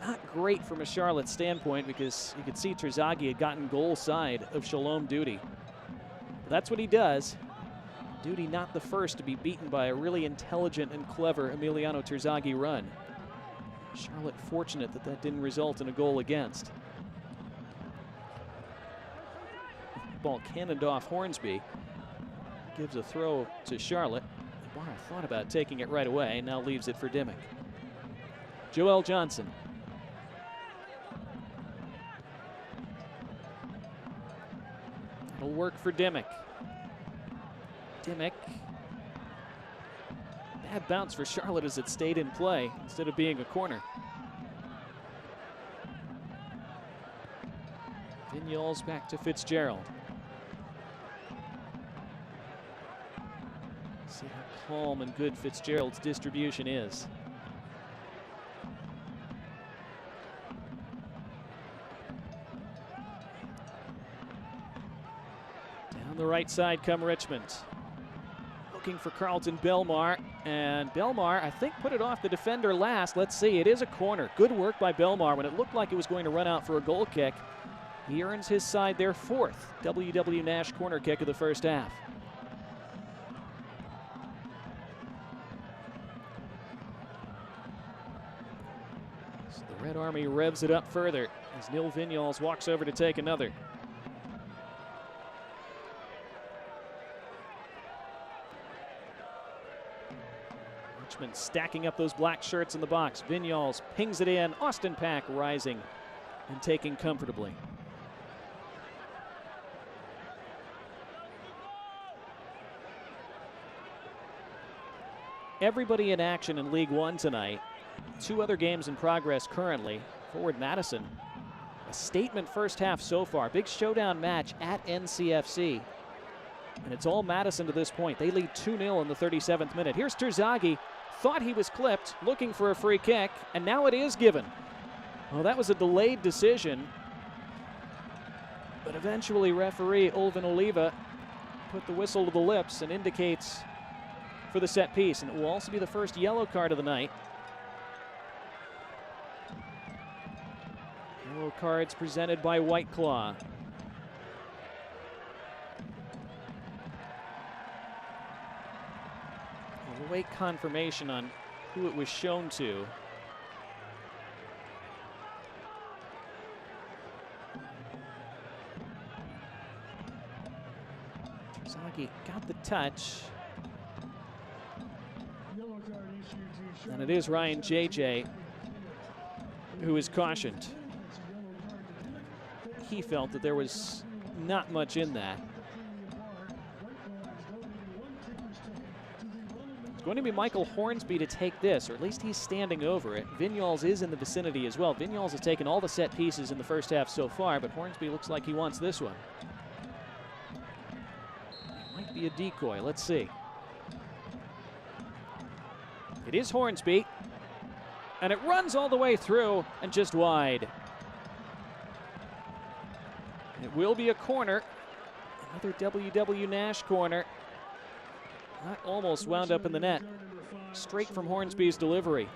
Not great from a Charlotte standpoint, because you could see Terzaghi had gotten goal side of Shalom Duty. That's what he does. Duty not the first to be beaten by a really intelligent and clever Emiliano Terzaghi run. Charlotte fortunate that that didn't result in a goal against. Ball cannoned off Hornsby. Gives a throw to Charlotte. Ibarra thought about taking it right away, now leaves it for Dimmick. Joel Johnson. It'll work for Dimmick. Dimmick. Bad bounce for Charlotte as it stayed in play instead of being a corner. Vinyals back to Fitzgerald. See how calm and good Fitzgerald's distribution is. The right side come Richmond. Looking for Carlton Belmar, and Belmar, I think, put it off the defender last. Let's see, it is a corner. Good work by Belmar when it looked like it was going to run out for a goal kick. He earns his side their 4th W.W. Nash corner kick of the first half. So the Red Army revs it up further as Neil Vinyals walks over to take another. Richmond stacking up those black shirts in the box. Vinyals pings it in. Austin Pack rising and taking comfortably. Everybody in action in League One tonight. 2 other games in progress currently. Forward Madison A statement first half so far. Big showdown match at NCFC. And it's all Madison to this point. They lead 2-0 in the 37th minute. Here's Terzaghi. Thought he was clipped, looking for a free kick, and now it is given. Well, that was a delayed decision. But eventually referee Ulvin Oliva put the whistle to the lips and indicates for the set piece. And it will also be the first yellow card of the night. Yellow cards presented by White Claw. We'll wait confirmation on who it was shown to. Terzaghi got the touch. And it is Ryan JJ who is cautioned. He felt that there was not much in that. It's going to be Michael Hornsby to take this, or at least he's standing over it. Vignoles is in the vicinity as well. Vignoles has taken all the set pieces in the first half so far, but Hornsby looks like he wants this one. It might be a decoy. Let's see. It is Hornsby, and it runs all the way through and just wide. It will be a corner. Another W.W. Nash corner. That almost wound up in the net. Straight from Hornsby's delivery.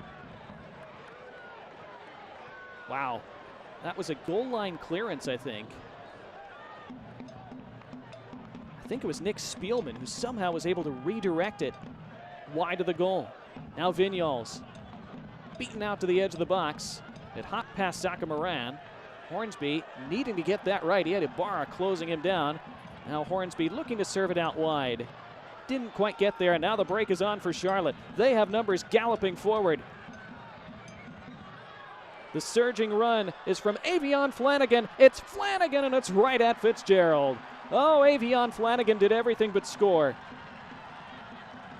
Wow. That was a goal line clearance, I think. I think it was Nick Spielman who somehow was able to redirect it wide of the goal. Now Vignoles. Beaten out to the edge of the box. It hopped past Saka Moran. Hornsby needing to get that right. He had Ibarra closing him down. Now Hornsby looking to serve it out wide. Didn't quite get there, and now the break is on for Charlotte. They have numbers galloping forward. The surging run is from Avion Flanagan. It's Flanagan, and it's right at Fitzgerald. Oh, Avion Flanagan did everything but score.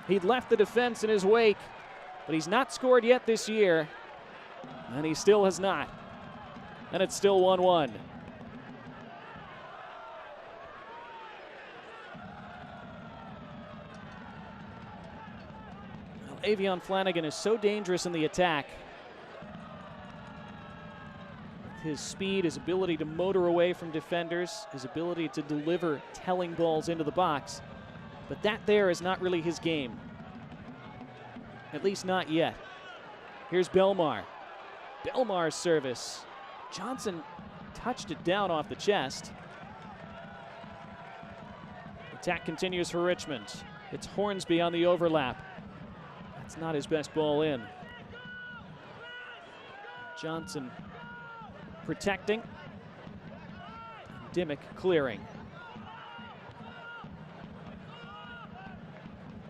He'd left the defense in his wake, but he's not scored yet this year, and he still has not. And it's still 1-1. Well, Avion Flanagan is so dangerous in the attack. His speed, his ability to motor away from defenders, his ability to deliver telling balls into the box. But that there is not really his game. At least not yet. Here's Belmar. Belmar's service. Johnson touched it down off the chest. Attack continues for Richmond. It's Hornsby on the overlap. That's not his best ball in. Johnson protecting. Dimmick clearing.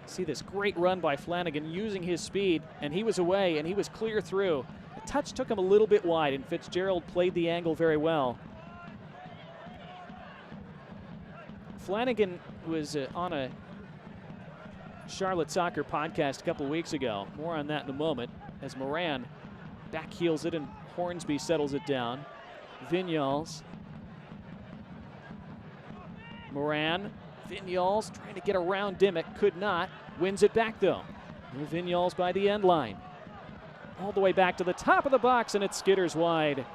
See this great run by Flanagan using his speed, and he was away and he was clear through. The touch took him a little bit wide, and Fitzgerald played the angle very well. Flanagan was on a Charlotte Soccer podcast a couple weeks ago. More on that in a moment as Moran backheels it and Hornsby settles it down. Vignoles. Moran. Vignoles trying to get around Dimmick. Could not. Wins it back though. Vignoles by the end line. All the way back to the top of the box, and it skitters wide.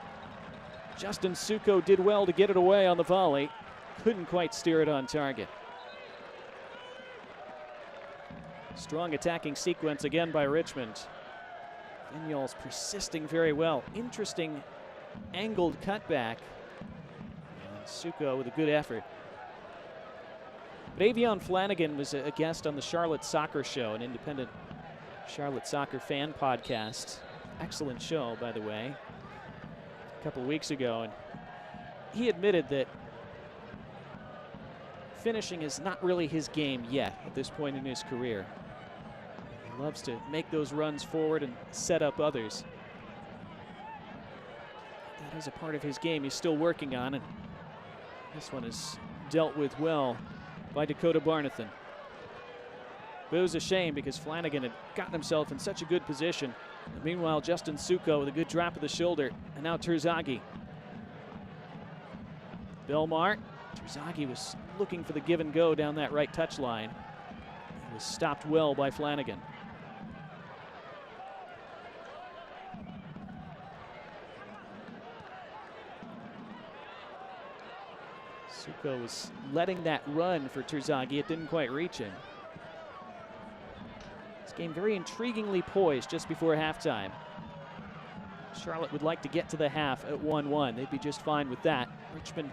Justin Suko did well to get it away on the volley. Couldn't quite steer it on target. Strong attacking sequence again by Richmond. Vignoles persisting very well. Interesting angled cutback. And Suko with a good effort. But Avion Flanagan was a guest on the Charlotte Soccer Show, an independent Charlotte Soccer fan podcast. Excellent show, by the way, a couple weeks ago. And he admitted that finishing is not really his game yet at this point in his career. He loves to make those runs forward and set up others. That is a part of his game he's still working on, and this one is dealt with well by Dakota Barnathan. But it was a shame because Flanagan had gotten himself in such a good position. And meanwhile, Justin Suko with a good drop of the shoulder, and now Terzaghi. Belmar. Terzaghi was looking for the give and go down that right touch line. It was stopped well by Flanagan. Suko was letting that run for Terzaghi. It didn't quite reach him. This game very intriguingly poised just before halftime. Charlotte would like to get to the half at 1-1. They'd be just fine with that. Richmond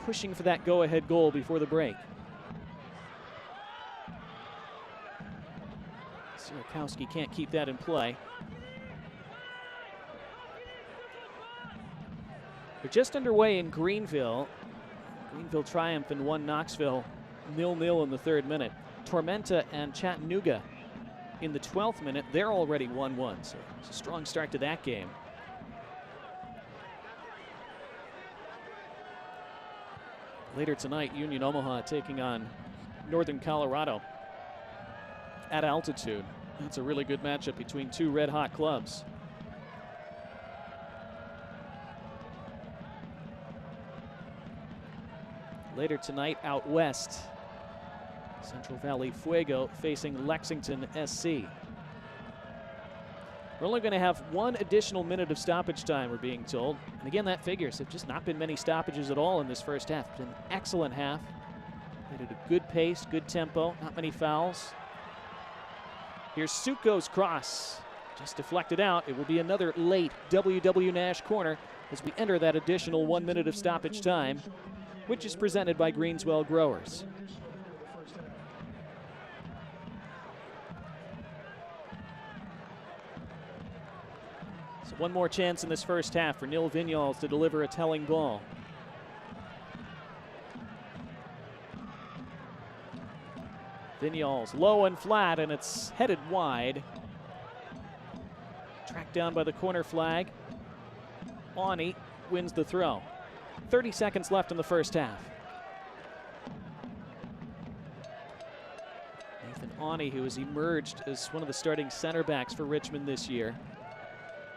pushing for that go-ahead goal before the break. Sierakowski can't keep that in play. They're just underway in Greenville. Greenville triumph and won Knoxville 0-0 in the 3rd minute. Tormenta and Chattanooga in the 12th minute. They're already 1-1, so it's a strong start to that game. Later tonight, Union Omaha taking on Northern Colorado at altitude. That's a really good matchup between two red-hot clubs. Later tonight, out west, Central Valley Fuego facing Lexington SC. We're only going to have 1 additional minute of stoppage time, we're being told. And again, that figures. There've just not been many stoppages at all in this first half. It's been an excellent half. Played at a good pace, good tempo, not many fouls. Here's Suko's cross. Just deflected out. It will be another late W.W. Nash corner as we enter that additional 1 minute of stoppage time, which is presented by Greenswell Growers. So one more chance in this first half for Neil Vignoles to deliver a telling ball. Vignoles low and flat, and it's headed wide. Tracked down by the corner flag. Awney wins the throw. 30 seconds left in the first half. Nathan Awney, who has emerged as one of the starting center backs for Richmond this year,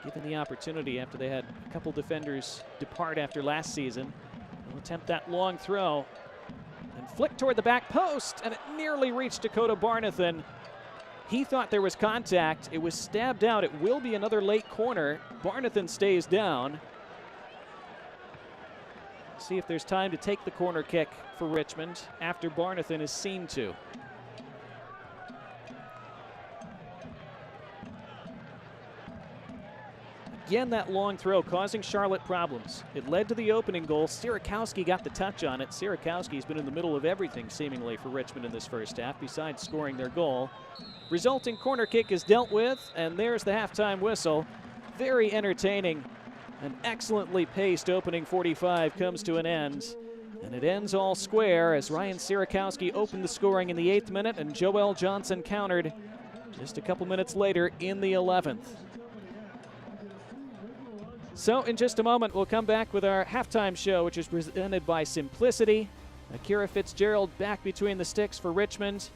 given the opportunity after they had a couple defenders depart after last season. Will attempt that long throw and flick toward the back post, and it nearly reached Dakota Barnathan. He thought there was contact. It was stabbed out. It will be another late corner. Barnathan stays down. See if there's time to take the corner kick for Richmond after Barnathan is seen to. Again, that long throw causing Charlotte problems. It led to the opening goal. Sierakowski got the touch on it. Sierakowski's been in the middle of everything seemingly for Richmond in this first half besides scoring their goal. Resulting corner kick is dealt with, and there's the halftime whistle. Very entertaining. An excellently paced opening 45 comes to an end, and it ends all square as Ryan Sierakowski opened the scoring in the 8th minute and Joel Johnson countered just a couple minutes later in the 11th. So in just a moment, we'll come back with our halftime show, which is presented by Simplicity. Akira Fitzgerald back between the sticks for Richmond.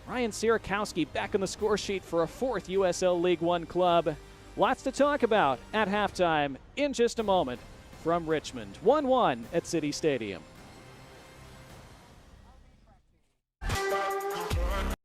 Ryan Sierakowski back on the score sheet for a 4th USL League One club. Lots to talk about at halftime in just a moment from Richmond. 1-1 at City Stadium.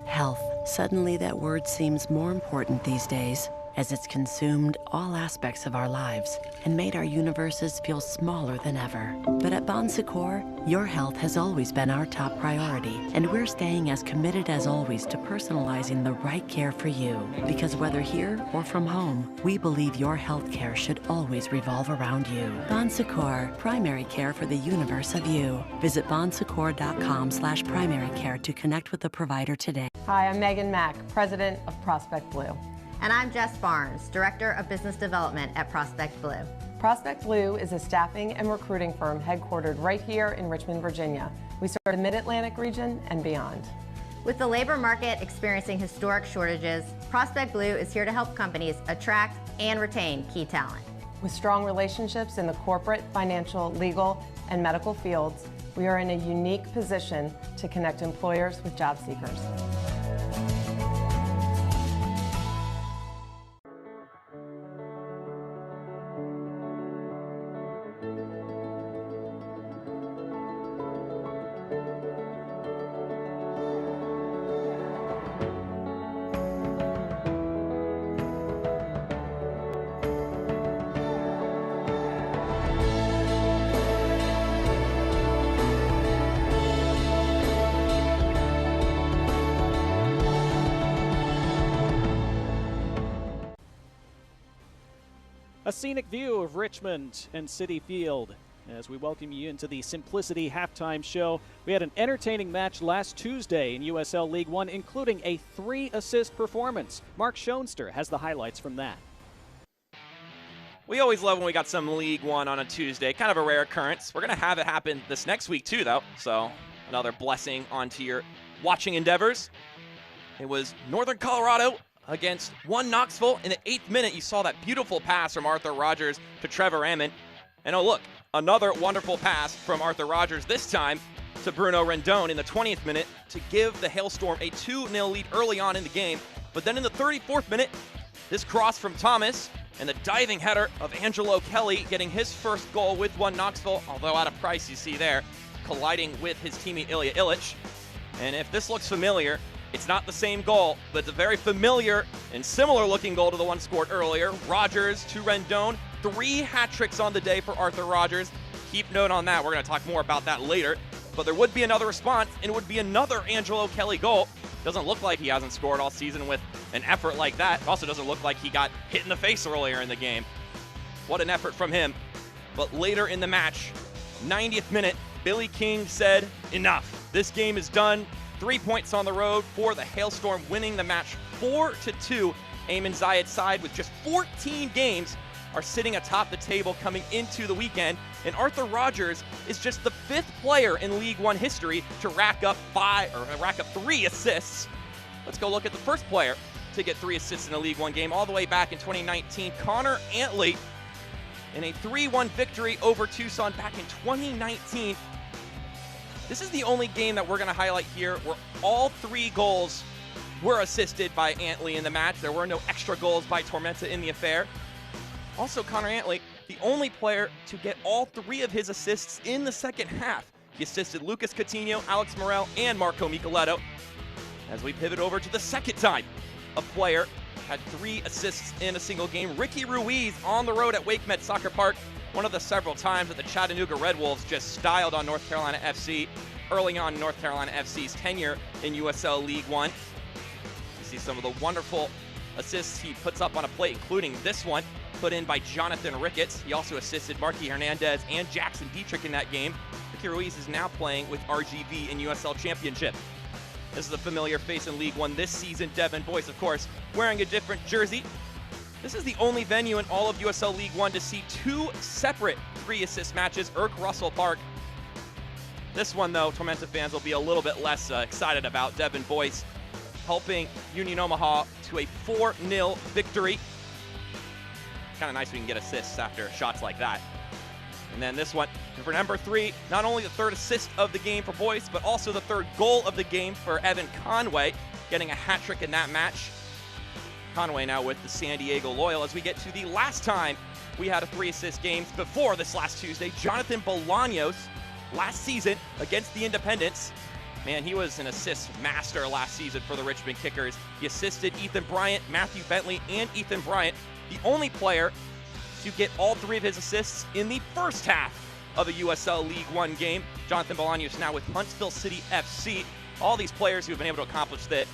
Health. Suddenly that word seems more important these days, as it's consumed all aspects of our lives and made our universes feel smaller than ever. But at Bon Secours, your health has always been our top priority, and we're staying as committed as always to personalizing the right care for you. Because whether here or from home, we believe your health care should always revolve around you. Bon Secours, primary care for the universe of you. Visit bonsecours.com/primary care to connect with a provider today. Hi, I'm Megan Mack, president of Prospect Blue. And I'm Jess Barnes, Director of Business Development at Prospect Blue. Prospect Blue is a staffing and recruiting firm headquartered right here in Richmond, Virginia. We serve the Mid-Atlantic region and beyond. With the labor market experiencing historic shortages, Prospect Blue is here to help companies attract and retain key talent. With strong relationships in the corporate, financial, legal, and medical fields, we are in a unique position to connect employers with job seekers. A scenic view of Richmond and Citi Field as we welcome you into the Simplicity Halftime Show. We had an entertaining match last Tuesday in USL League One, including a 3-assist performance. Mark Schoenster has the highlights from that. We always love when we got some League One on a Tuesday, kind of a rare occurrence. We're going to have it happen this next week too, though, so another blessing onto your watching endeavors. It was Northern Colorado against Knoxville. In the 8th minute, you saw that beautiful pass from Arthur Rogers to Trevor Ammon. And oh look, another wonderful pass from Arthur Rogers, this time to Bruno Rendon in the 20th minute to give the Hailstorm a 2-0 lead early on in the game. But then in the 34th minute, this cross from Thomas and the diving header of Angelo Kelly getting his first goal with Knoxville, although at a price you see there, colliding with his teammate Ilya Ilic. And if this looks familiar, it's not the same goal, but it's a very familiar and similar looking goal to the one scored earlier. Rogers to Rendon. 3 hat tricks on the day for Arthur Rogers. Keep note on that. We're going to talk more about that later. But there would be another response, and it would be another Angelo Kelly goal. Doesn't look like he hasn't scored all season with an effort like that. Also doesn't look like he got hit in the face earlier in the game. What an effort from him. But later in the match, 90th minute, Billy King said, enough. This game is done. 3 points on the road for the Hailstorm, winning the match 4-2. Ayman Zayed's side with just 14 games are sitting atop the table coming into the weekend, and Arthur Rogers is just the 5th player in League One history to rack up 3 assists. Let's go look at the first player to get 3 assists in a League One game all the way back in 2019, Connor Antley, in a 3-1 victory over Tucson back in 2019. This is the only game that we're going to highlight here where all 3 goals were assisted by Antley in the match. There were no extra goals by Tormenta in the affair. Also, Connor Antley, the only player to get all 3 of his assists in the second half. He assisted Lucas Coutinho, Alex Morel, and Marco Micheletto. As we pivot over to the second time a player had 3 assists in a single game, Ricky Ruiz on the road at Wake Med Soccer Park. One of the several times that the Chattanooga Red Wolves just styled on North Carolina FC early on in North Carolina FC's tenure in USL League One. You see some of the wonderful assists he puts up on a plate, including this one put in by Jonathan Ricketts. He also assisted Marky Hernandez and Jackson Dietrich in that game. Ricky Ruiz is now playing with RGV in USL Championship. This is a familiar face in League One this season. Devin Boyce, of course, wearing a different jersey. This is the only venue in all of USL League One to see 2 separate 3-assist matches, Irk Russell Park. This one, though, Tormenta fans will be a little bit less excited about. Devin Boyce helping Union Omaha to a 4-0 victory. Kind of nice we can get assists after shots like that. And then this one for number 3, not only the 3rd assist of the game for Boyce, but also the 3rd goal of the game for Evan Conway, getting a hat trick in that match. Conway now with the San Diego Loyal. As we get to the last time we had a 3-assist game before this last Tuesday, Jonathan Bolaños last season against the Independents. Man, he was an assist master last season for the Richmond Kickers. He assisted Ethan Bryant, Matthew Bentley, and Ethan Bryant, the only player to get all 3 of his assists in the first half of a USL League One game. Jonathan Bolaños now with Huntsville City FC. All these players who have been able to accomplish that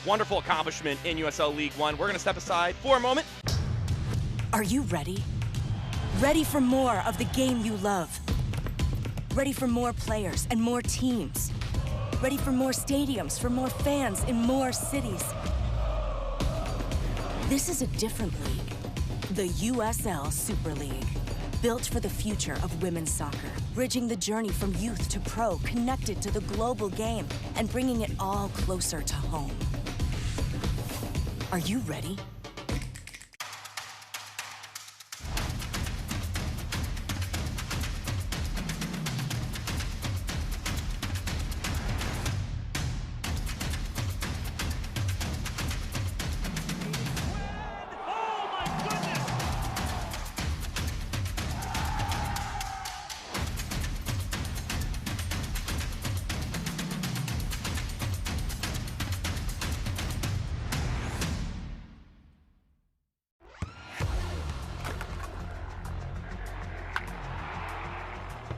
wonderful accomplishment in USL League One. We're going to step aside for a moment. Are you ready? Ready for more of the game you love? Ready for more players and more teams? Ready for more stadiums, for more fans in more cities? This is a different league. The USL Super League. Built for the future of women's soccer. Bridging the journey from youth to pro, connected to the global game, and bringing it all closer to home. Are you ready?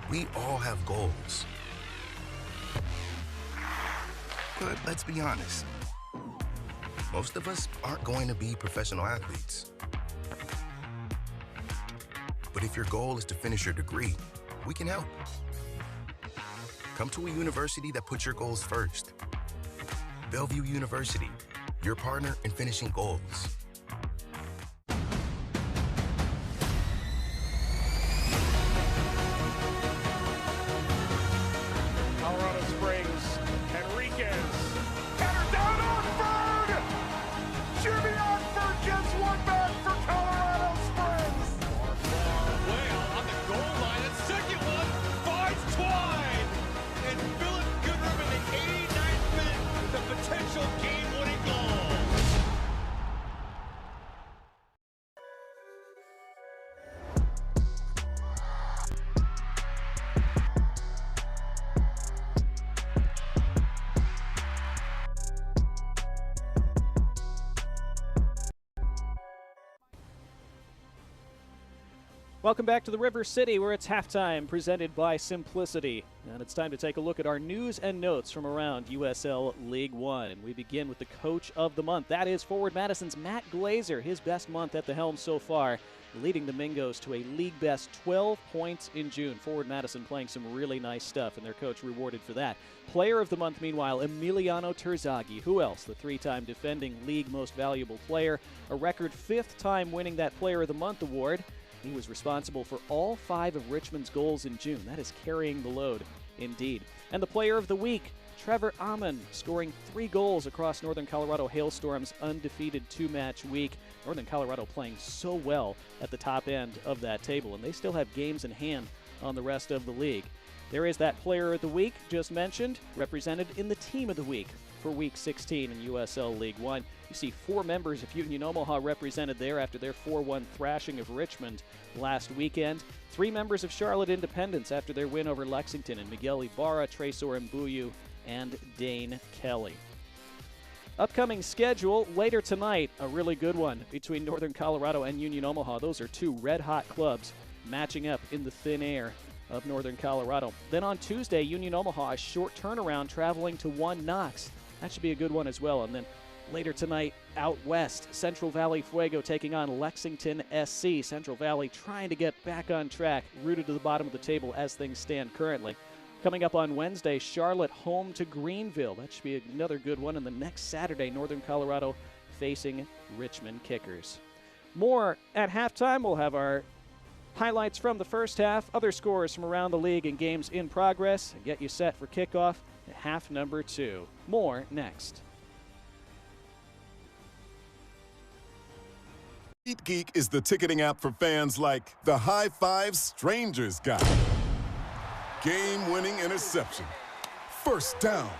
We all have goals. But let's be honest, most of us aren't going to be professional athletes. But if your goal is to finish your degree, we can help. Come to a university that puts your goals first. Bellevue University, your partner in finishing goals. Colorado Springs, Enriquez. Header down on Bird! Jimmy Oxford gets one back for Colorado Springs. Well, on the goal line, a second one finds Twine. And Philip Goodrum in the 89th minute with a potential game-winning goal. Welcome back to the River City, where it's halftime, presented by Simplicity. And it's time to take a look at our news and notes from around USL League One. And we begin with the Coach of the Month. That is Forward Madison's Matt Glazer, his best month at the helm so far, leading the Mingos to a league-best 12 points in June. Forward Madison playing some really nice stuff, and their coach rewarded for that. Player of the Month, meanwhile, Emiliano Terzaghi. Who else? The three-time defending league most valuable player, a record fifth time winning that Player of the Month award. He was responsible for all 5 of Richmond's goals in June. That is carrying the load, indeed. And the Player of the Week, Trevor Amon, scoring 3 goals across Northern Colorado Hailstorm's undefeated 2-match week. Northern Colorado playing so well at the top end of that table, and they still have games in hand on the rest of the league. There is that Player of the Week just mentioned, represented in the Team of the Week for Week 16 in USL League One. You see 4 members of Union Omaha represented there after their 4-1 thrashing of Richmond last weekend. 3 members of Charlotte Independence after their win over Lexington, and Miguel Ibarra, Tresor Mbuyu, and Dane Kelly. Upcoming schedule later tonight, a really good one between Northern Colorado and Union Omaha. Those are 2 red-hot clubs matching up in the thin air of Northern Colorado. Then on Tuesday, Union Omaha, a short turnaround traveling to 1 Knox. That should be a good one as well. And then later tonight, out west, Central Valley Fuego taking on Lexington SC. Central Valley trying to get back on track, rooted to the bottom of the table as things stand currently. Coming up on Wednesday, Charlotte home to Greenville. That should be another good one. And the next Saturday, Northern Colorado facing Richmond Kickers. More at halftime. We'll have our highlights from the first half, other scores from around the league and games in progress, and get you set for kickoff at half number 2. More next. SeatGeek is the ticketing app for fans like the High Five Strangers guy. Game-winning interception. First down.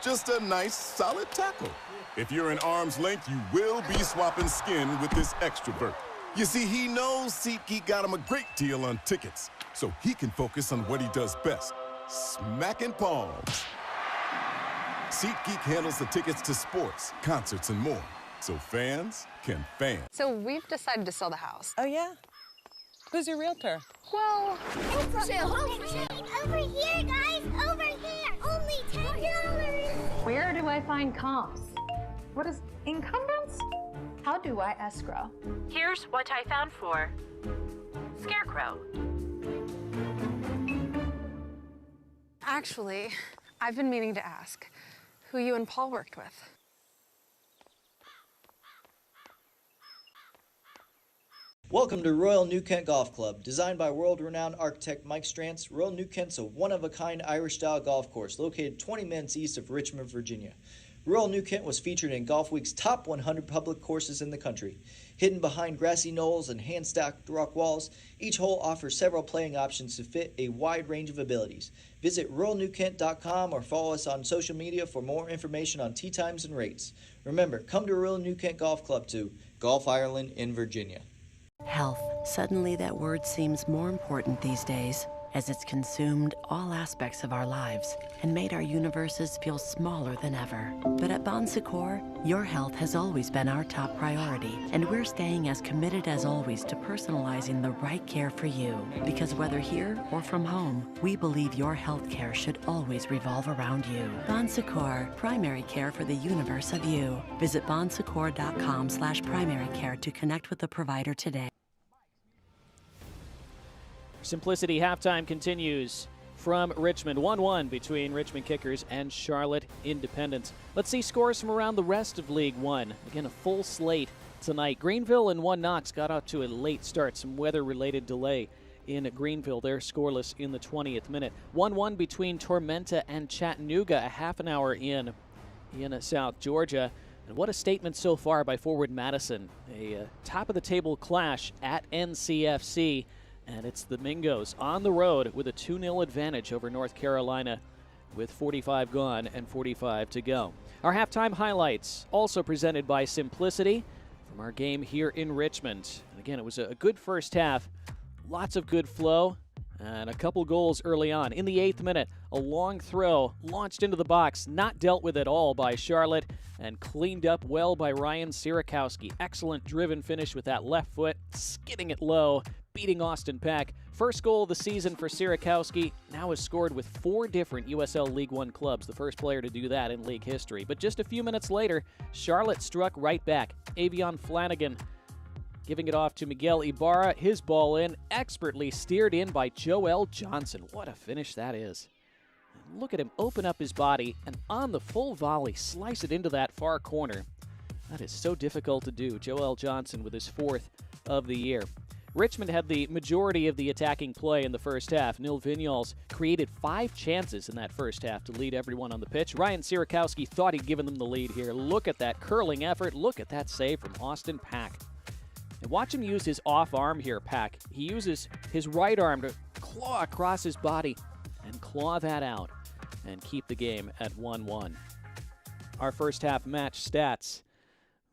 Just a nice, solid tackle. If you're in arm's length, you will be swapping skin with this extrovert. You see, he knows SeatGeek got him a great deal on tickets, so he can focus on what he does best, smacking palms. SeatGeek handles the tickets to sports, concerts, and more, so fans can fan. So we've decided to sell the house. Oh, yeah? Who's your realtor? Well, Over here, guys, over here. Only $10. Where do I find comps? What is encumbrance? How do I escrow? Here's what I found for Scarecrow. actually, I've been meaning to ask who you and Paul worked with. Welcome to Royal New Kent Golf Club. Designed by world-renowned architect Mike Strantz, Royal New Kent's a one-of-a-kind Irish-style golf course located 20 minutes east of Richmond, Virginia. Royal New Kent was featured in Golf Week's top 100 public courses in the country. Hidden behind grassy knolls and hand-stacked rock walls, each hole offers several playing options to fit a wide range of abilities. Visit royalnewkent.com or follow us on social media for more information on tee times and rates. Remember, come to Royal New Kent Golf Club to Golf Ireland in Virginia. Health. Suddenly that word seems more important these days, as it's consumed all aspects of our lives and made our universes feel smaller than ever. But at Bon Secours, your health has always been our top priority, and we're staying as committed as always to personalizing the right care for you. Because whether here or from home, we believe your health care should always revolve around you. Bon Secours, primary care for the universe of you. Visit bonsecours.com/primary care to connect with the provider today. Simplicity halftime continues from Richmond. 1-1 between Richmond Kickers and Charlotte Independence. Let's see scores from around the rest of League One. Again, a full slate tonight. Greenville and 1 Knox got off to a late start. Some weather-related delay in Greenville. They're scoreless in the 20th minute. 1-1 between Tormenta and Chattanooga, a half an hour in South Georgia. And what a statement so far by forward Madison. A top-of-the-table clash at NCFC. And it's the Mingos on the road with a 2-0 advantage over North Carolina with 45 gone and 45 to go. Our halftime highlights also presented by Simplicity from our game here in Richmond. And again, it was a good first half, lots of good flow, and a couple goals early on. In the 8th minute, a long throw launched into the box, not dealt with at all by Charlotte, and cleaned up well by Ryan Sierakowski. Excellent driven finish with that left foot, skidding it low, beating Austin Peck. First goal of the season for Sierakowski, now has scored with 4 different USL League One clubs, the first player to do that in league history. But just a few minutes later, Charlotte struck right back. Avion Flanagan giving it off to Miguel Ibarra. His ball in, expertly steered in by Joel Johnson. What a finish that is. And look at him open up his body and on the full volley slice it into that far corner. That is so difficult to do. Joel Johnson with his 4th of the year. Richmond had the majority of the attacking play in the first half. Nil Vignals created 5 chances in that first half to lead everyone on the pitch. Ryan Sierakowski thought he'd given them the lead here. Look at that curling effort. Look at that save from Austin Peck. And watch him use his off arm here, Peck. He uses his right arm to claw across his body and claw that out and keep the game at 1-1. Our first half match stats: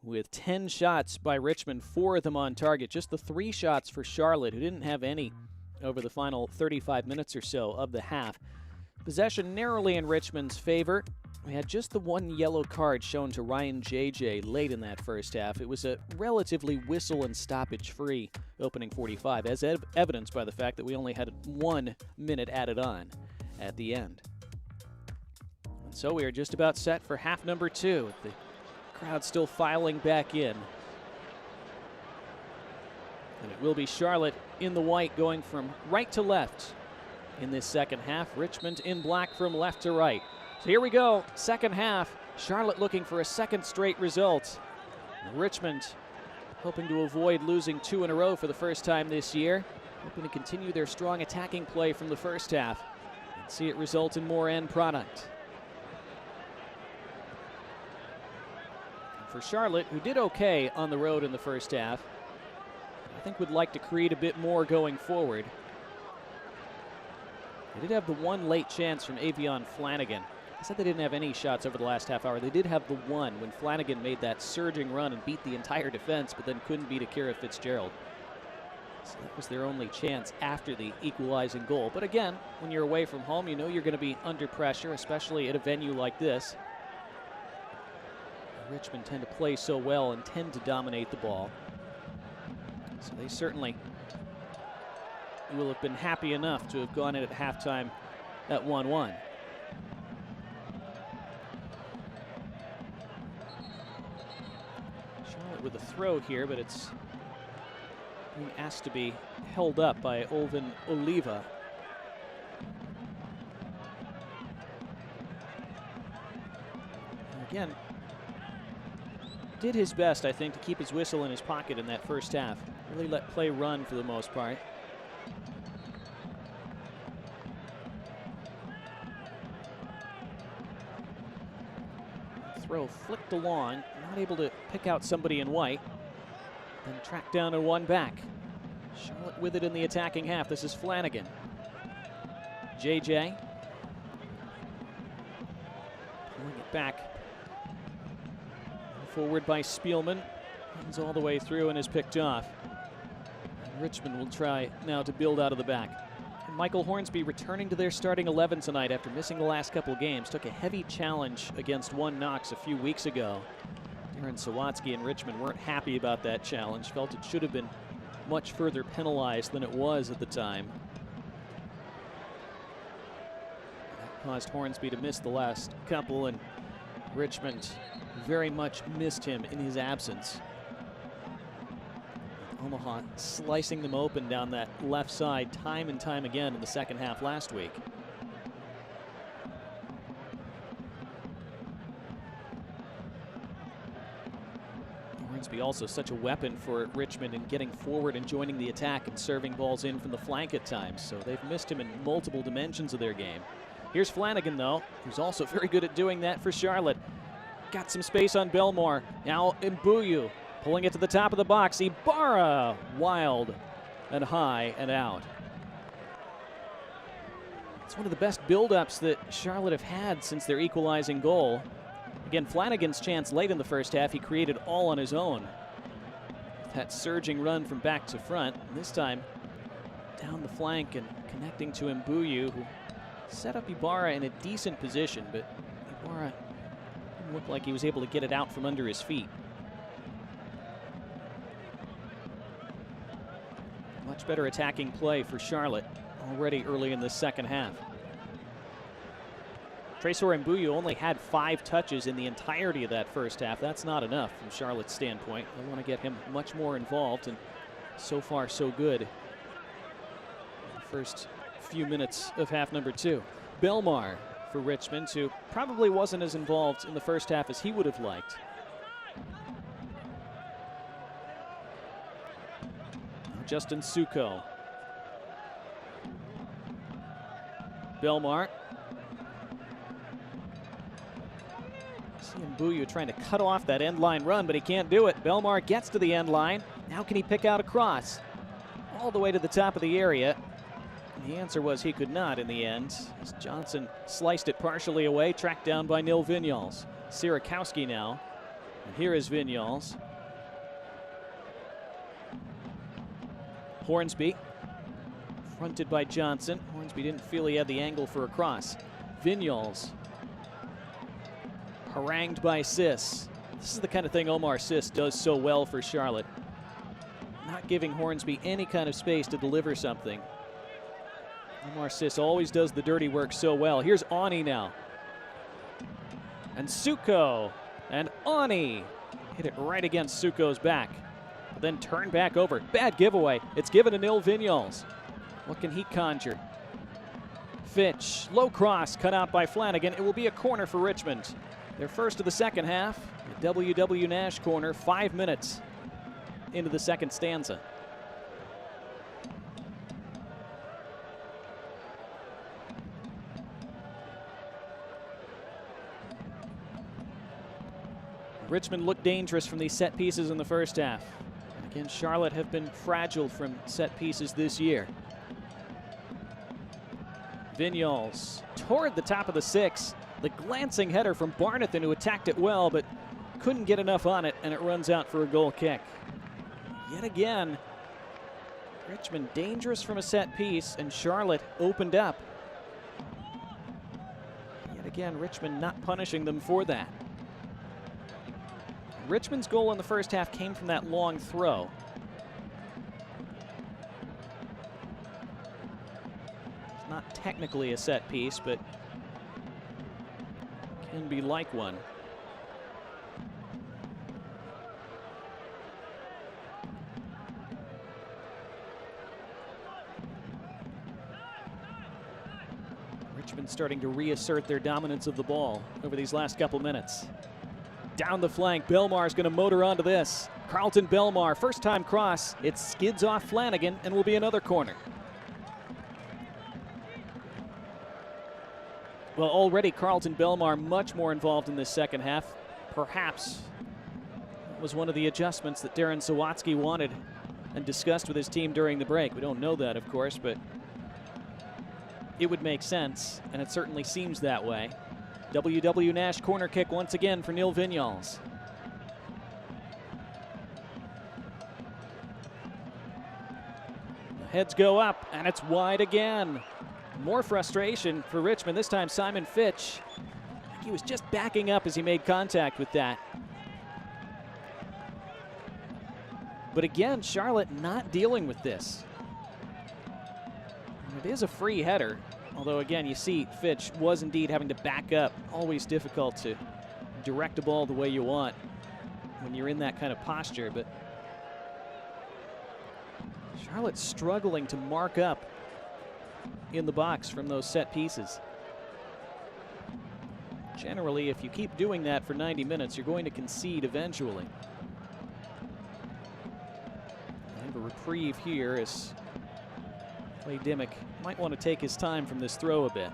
with 10 shots by Richmond, 4 of them on target. Just the 3 shots for Charlotte, who didn't have any over the final 35 minutes or so of the half. Possession narrowly in Richmond's favor. We had just the 1 yellow card shown to Ryan JJ late in that first half. It was a relatively whistle and stoppage-free opening 45, as evidenced by the fact that we only had 1 minute added on at the end. And so we are just about set for half number 2. The crowd still filing back in. And it will be Charlotte in the white going from right to left in this second half. Richmond in black from left to right. So here we go, second half. Charlotte looking for a second straight result. And Richmond hoping to avoid losing 2 in a row for the first time this year. Hoping to continue their strong attacking play from the first half and see it result in more end product. For Charlotte, who did okay on the road in the first half, I think would like to create a bit more going forward. They did have the 1 late chance from Avion Flanagan. I said they didn't have any shots over the last half hour. They did have the 1 when Flanagan made that surging run and beat the entire defense, but then couldn't beat Akira Fitzgerald. So that was their only chance after the equalizing goal. But again, when you're away from home, you know you're going to be under pressure, especially at a venue like this. Richmond tend to play so well and tend to dominate the ball. So they certainly will have been happy enough to have gone in at halftime at 1-1. Charlotte with a throw here, but it's being asked to be held up by Olvin Oliva. And again, did his best, I think, to keep his whistle in his pocket in that first half. Really let play run for the most part. Throw flicked along, not able to pick out somebody in white. Then tracked down and 1 back. Charlotte with it in the attacking half. This is Flanagan. JJ. Pulling it back. Forward by Spielman. Runs all the way through and is picked off. And Richmond will try now to build out of the back. And Michael Hornsby returning to their starting 11 tonight after missing the last couple of games. Took a heavy challenge against 1 Knox a few weeks ago. Darren Sawatsky and Richmond weren't happy about that challenge. Felt it should have been much further penalized than it was at the time. That caused Hornsby to miss the last couple, and Richmond very much missed him in his absence. Omaha slicing them open down that left side time and time again in the second half last week. Hornsby also such a weapon for Richmond in getting forward and joining the attack and serving balls in from the flank at times, so they've missed him in multiple dimensions of their game. Here's Flanagan, though, who's also very good at doing that for Charlotte. Got some space on Belmar. Now Mbuyu pulling it to the top of the box. Ibarra wild and high and out. It's one of the best build-ups that Charlotte have had since their equalizing goal. Again, Flanagan's chance late in the first half, he created all on his own. That surging run from back to front. And this time, down the flank and connecting to Mbuyu, who set up Ibarra in a decent position, but Ibarra didn't look like he was able to get it out from under his feet. Much better attacking play for Charlotte already early in the second half. Tresor Mbuyu only had 5 touches in the entirety of that first half. That's not enough from Charlotte's standpoint. They want to get him much more involved, and so far so good. In the first few minutes of half number 2. Belmar for Richmond, who probably wasn't as involved in the first half as he would have liked. Justin Suko. Belmar. See Mbuyu trying to cut off that end line run, but he can't do it. Belmar gets to the end line. Now can he pick out a cross? All the way to the top of the area. And the answer was he could not in the end, as Johnson sliced it partially away, tracked down by Nil Vinyals. Sierakowski now. And here is Vinyals. Hornsby, fronted by Johnson. Hornsby didn't feel he had the angle for a cross. Vinyals, harangued by Sis. This is the kind of thing Omar Sis does so well for Charlotte. Not giving Hornsby any kind of space to deliver something. Omar Sis always does the dirty work so well. Here's Ani now. And Suko, and Ani hit it right against Suko's back. Then turn back over. Bad giveaway. It's given to Nil Vinyals. What can he conjure? Fitch, low cross, cut out by Flanagan. It will be a corner for Richmond. Their first of the second half. The W.W. Nash corner, 5 minutes into the second stanza. Richmond looked dangerous from these set pieces in the first half. Again, Charlotte have been fragile from set pieces this year. Vinyals toward the top of the 6. The glancing header from Barnathan, who attacked it well, but couldn't get enough on it, and it runs out for a goal kick. Yet again, Richmond dangerous from a set piece, and Charlotte opened up. Yet again, Richmond not punishing them for that. Richmond's goal in the first half came from that long throw. It's not technically a set piece, but can be like one. Richmond starting to reassert their dominance of the ball over these last couple minutes. Down the flank, Belmar's going to motor onto this. Carlton Belmar, first time cross. It skids off Flanagan and will be another corner. Well, already Carlton Belmar much more involved in this second half. Perhaps it was one of the adjustments that Darren Sawatsky wanted and discussed with his team during the break. We don't know that, of course, but it would make sense, and it certainly seems that way. W.W. Nash corner kick once again for Nil Vinyals. Heads go up, and it's wide again. More frustration for Richmond. This time Simon Fitch. He was just backing up as he made contact with that. But again, Charlotte not dealing with this. And it is a free header. Although, again, you see Fitch was indeed having to back up. Always difficult to direct a ball the way you want when you're in that kind of posture. But Charlotte struggling to mark up in the box from those set pieces. Generally, if you keep doing that for 90 minutes, you're going to concede eventually. I have a reprieve here as Clay Dimmick might want to take his time from this throw a bit.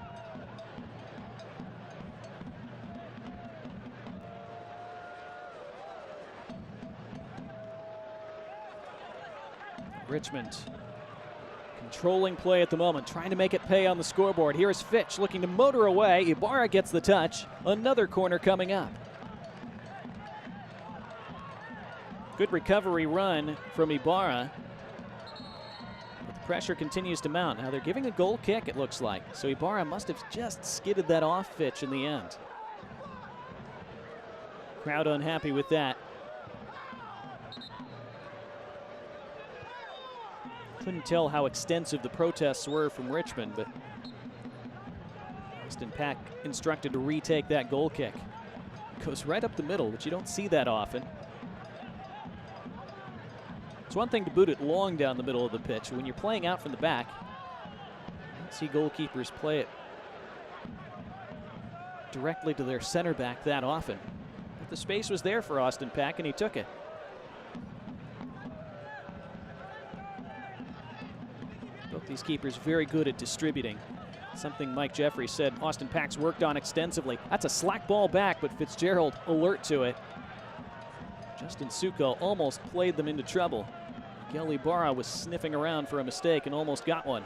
Richmond controlling play at the moment, trying to make it pay on the scoreboard. Here is Fitch looking to motor away. Ibarra gets the touch. Another corner coming up. Good recovery run from Ibarra. But the pressure continues to mount. Now they're giving a goal kick, it looks like. So Ibarra must have just skidded that off Fitch in the end. Crowd unhappy with that. Couldn't tell how extensive the protests were from Richmond, but Austin Pack instructed to retake that goal kick. It goes right up the middle, but you don't see that often. It's one thing to boot it long down the middle of the pitch. When you're playing out from the back, you don't see goalkeepers play it directly to their center back that often. But the space was there for Austin Pack, and he took it. Both these keepers very good at distributing. Something Mike Jeffrey said Austin Pack's worked on extensively. That's a slack ball back, but Fitzgerald alert to it. Justin Suko almost played them into trouble. Miguel Ibarra was sniffing around for a mistake and almost got one.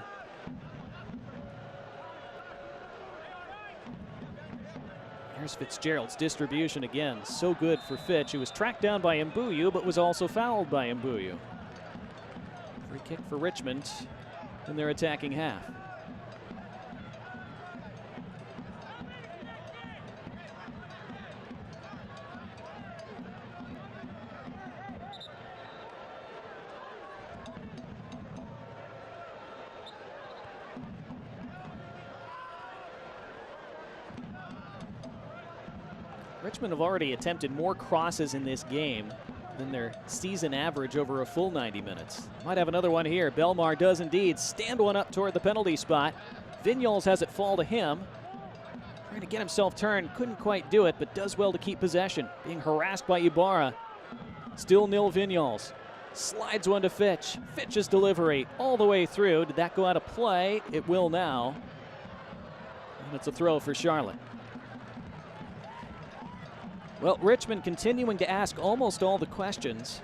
Here's Fitzgerald's distribution again. So good for Fitch, who was tracked down by Mbuyu, but was also fouled by Mbuyu. Free kick for Richmond in their attacking half. Richmond have already attempted more crosses in this game than their season average over a full 90 minutes. Might have another one here. Belmar does indeed stand one up toward the penalty spot. Vignoles has it fall to him. Trying to get himself turned, couldn't quite do it, but does well to keep possession. Being harassed by Ibarra. Still nil Vignoles. Slides one to Fitch. Fitch's delivery all the way through. Did that go out of play? It will now. And it's a throw for Charlotte. Well, Richmond continuing to ask almost all the questions.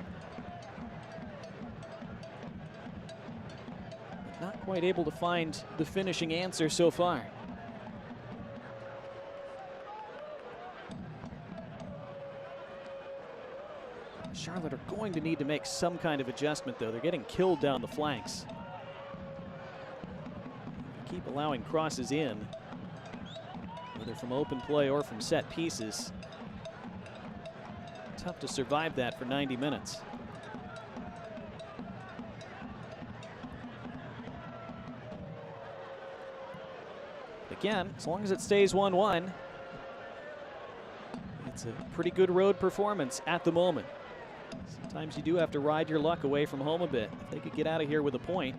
Not quite able to find the finishing answer so far. Charlotte are going to need to make some kind of adjustment, though. They're getting killed down the flanks. Keep allowing crosses in, whether from open play or from set pieces. Tough to survive that for 90 minutes. Again, as long as it stays 1-1, it's a pretty good road performance at the moment. Sometimes you do have to ride your luck away from home a bit. If they could get out of here with a point,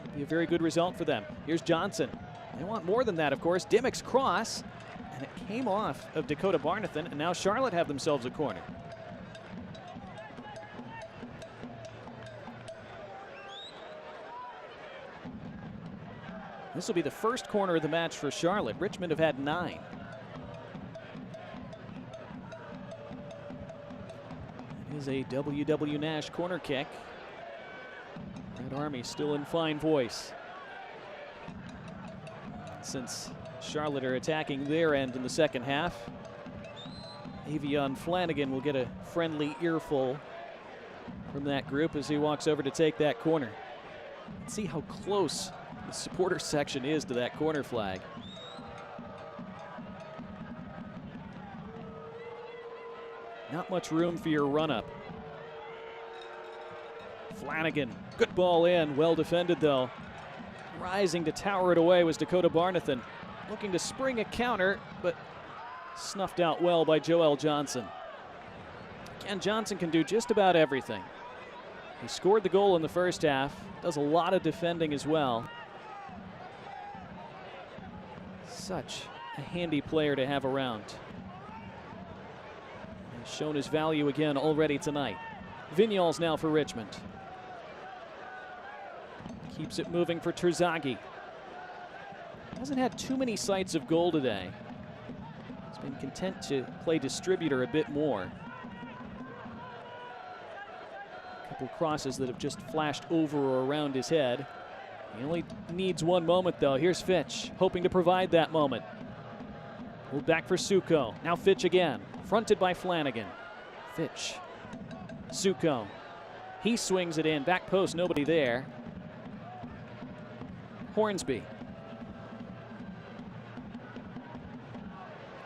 it'd be a very good result for them. Here's Johnson. They want more than that, of course. Dimmick's cross, and it came off of Dakota Barnathan, and now Charlotte have themselves a corner. This will be the first corner of the match for Charlotte. Richmond have had 9. It is a W.W. Nash corner kick. Red Army still in fine voice, since Charlotte are attacking their end in the second half. Avion Flanagan will get a friendly earful from that group as he walks over to take that corner. Let's see how close the supporter section is to that corner flag. Not much room for your run-up. Flanagan, good ball in, well defended though. Rising to tower it away was Dakota Barnathan. Looking to spring a counter, but snuffed out well by Joel Johnson. Again, Johnson can do just about everything. He scored the goal in the first half, does a lot of defending as well. Such a handy player to have around. He's shown his value again already tonight. Vignals now for Richmond. Keeps it moving for Terzaghi. Hasn't had too many sights of goal today. He's been content to play distributor a bit more. A couple crosses that have just flashed over or around his head. He only needs one moment though. Here's Fitch, hoping to provide that moment. Pulled back for Suko. Now Fitch again, fronted by Flanagan. Fitch, Suko. He swings it in, back post, nobody there. Hornsby.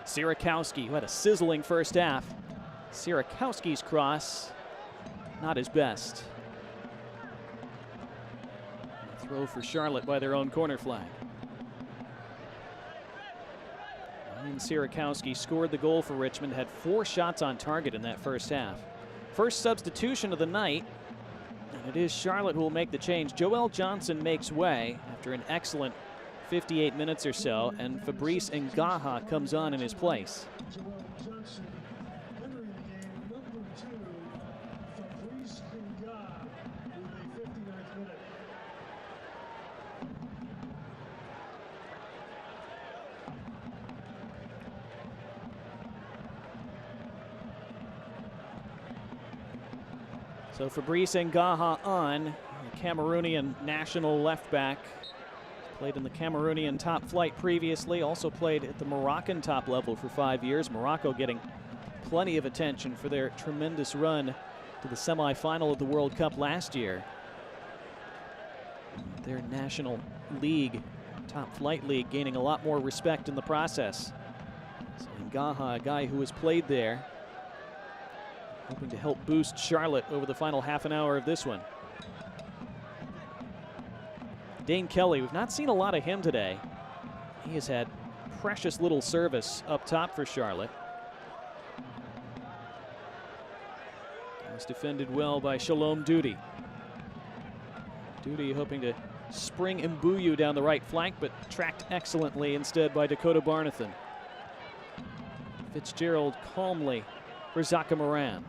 Sierakowski, who had a sizzling first half. Sierakowski's cross, not his best. Throw for Charlotte by their own corner flag. Ryan Sierakowski scored the goal for Richmond, had 4 shots on target in that first half. First substitution of the night, and it is Charlotte who will make the change. Joel Johnson makes way after an excellent 58 minutes or so, and Fabrice Ngaha comes on in his place. So Fabrice Ngaha on, the Cameroonian national left back. Played in the Cameroonian top flight previously, also played at the Moroccan top level for 5 years. Morocco getting plenty of attention for their tremendous run to the semifinal of the World Cup last year. Their national league, top flight league, gaining a lot more respect in the process. So Ngaha, a guy who has played there, hoping to help boost Charlotte over the final half an hour of this one. Dane Kelly, we've not seen a lot of him today. He has had precious little service up top for Charlotte. He was defended well by Shalom Duty. Duty hoping to spring Mbuyu down the right flank, but tracked excellently instead by Dakota Barnathan. Fitzgerald calmly for Zaka Moran.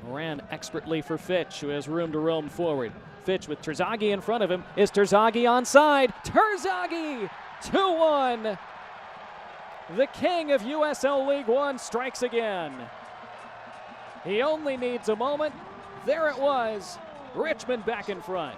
Moran expertly for Fitch, who has room to roam forward. Fitch with Terzaghi in front of him. Is Terzaghi onside? Terzaghi! 2-1. The king of USL League One strikes again. He only needs a moment. There it was. Richmond back in front.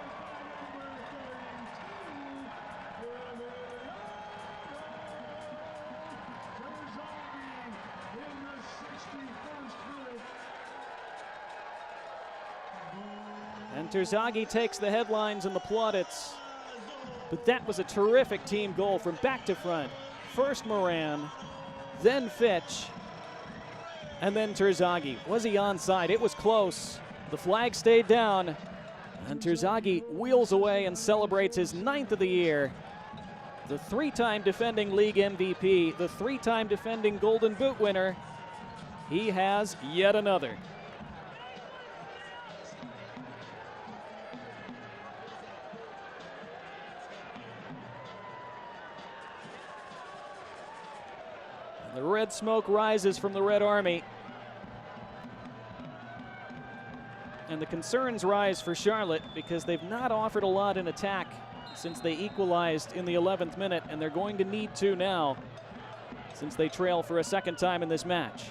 And Terzaghi takes the headlines and the plaudits. But that was a terrific team goal from back to front. First Moran, then Fitch, and then Terzaghi. Was he onside? It was close. The flag stayed down, and Terzaghi wheels away and celebrates his 9th of the year. The 3-time defending league MVP, the 3-time defending Golden Boot winner. He has yet another. The red smoke rises from the Red Army. And the concerns rise for Charlotte because they've not offered a lot in attack since they equalized in the 11th minute, and they're going to need to now since they trail for a second time in this match.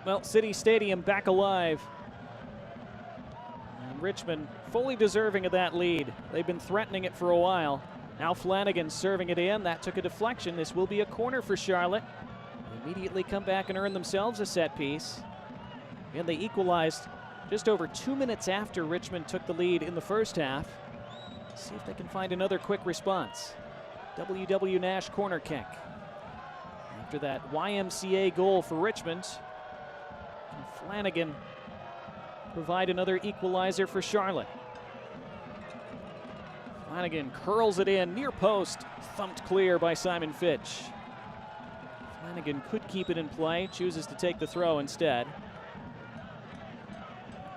Well, City Stadium back alive. And Richmond fully deserving of that lead. They've been threatening it for a while. Now Flanagan serving it in. That took a deflection. This will be a corner for Charlotte. They immediately come back and earn themselves a set piece. And they equalized just over 2 minutes after Richmond took the lead in the first half. See if they can find another quick response. W.W. Nash corner kick. After that YMCA goal for Richmond, can Flanagan provide another equalizer for Charlotte? Flanagan curls it in, near post, thumped clear by Simon Fitch. Flanagan could keep it in play, chooses to take the throw instead.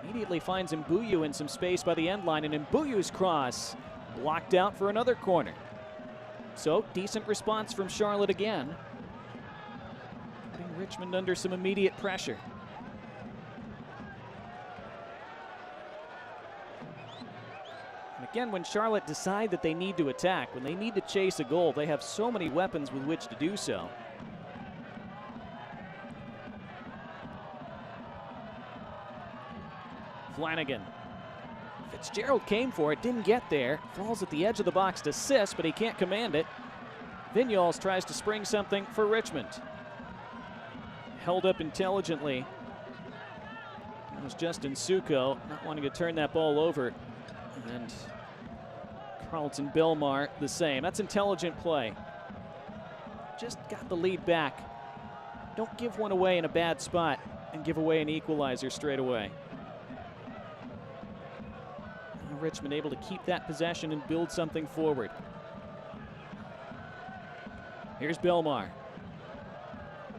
Immediately finds Mbuyu in some space by the end line, and Mbuyu's cross blocked out for another corner. So, decent response from Charlotte again, putting Richmond under some immediate pressure. And again, when Charlotte decide that they need to attack, when they need to chase a goal, they have so many weapons with which to do so. Flanagan. Fitzgerald came for it, didn't get there. Falls at the edge of the box to Sis, but he can't command it. Vignoles tries to spring something for Richmond. Held up intelligently. It was Justin Suko not wanting to turn that ball over. And Carlton Belmar the same. That's intelligent play. Just got the lead back. Don't give one away in a bad spot and give away an equalizer straight away. Richmond able to keep that possession and build something forward. Here's Belmar.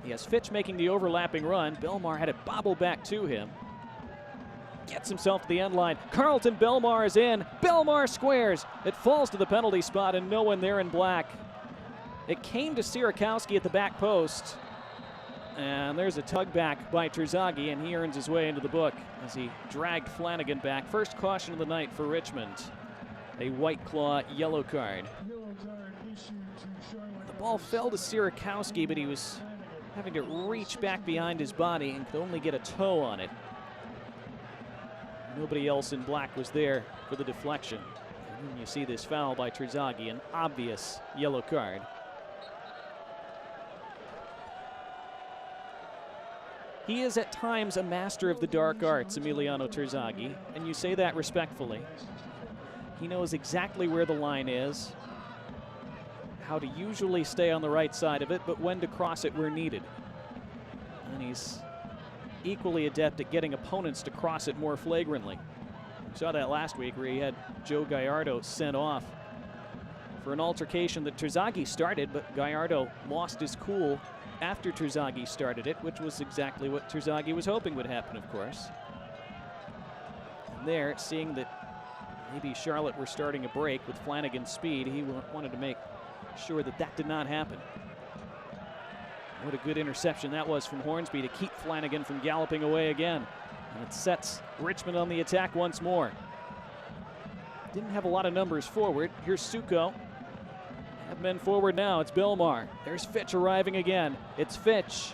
He has Fitch making the overlapping run. Belmar had it bobble back to him. Gets himself to the end line. Carlton Belmar is in. Belmar squares. It falls to the penalty spot and no one there in black. It came to Sierakowski at the back post. And there's a tug back by Terzaghi, and he earns his way into the book as he dragged Flanagan back. First caution of the night for Richmond. A White Claw yellow card. The ball fell to Sierakowski, but he was having to reach back behind his body and could only get a toe on it. Nobody else in black was there for the deflection. And you see this foul by Terzaghi, an obvious yellow card. He is at times a master of the dark arts, Emiliano Terzaghi, and you say that respectfully. He knows exactly where the line is, how to usually stay on the right side of it, but when to cross it where needed. And he's equally adept at getting opponents to cross it more flagrantly. We saw that last week where he had Joe Gallardo sent off for an altercation that Terzaghi started, but Gallardo lost his cool after Terzaghi started it, which was exactly what Terzaghi was hoping would happen, of course. And there, seeing that maybe Charlotte were starting a break with Flanagan's speed, he wanted to make sure that that did not happen. What a good interception that was from Hornsby to keep Flanagan from galloping away again. And it sets Richmond on the attack once more. Didn't have a lot of numbers forward. Here's Suko. Have men forward now. It's Belmar. There's Fitch arriving again. It's Fitch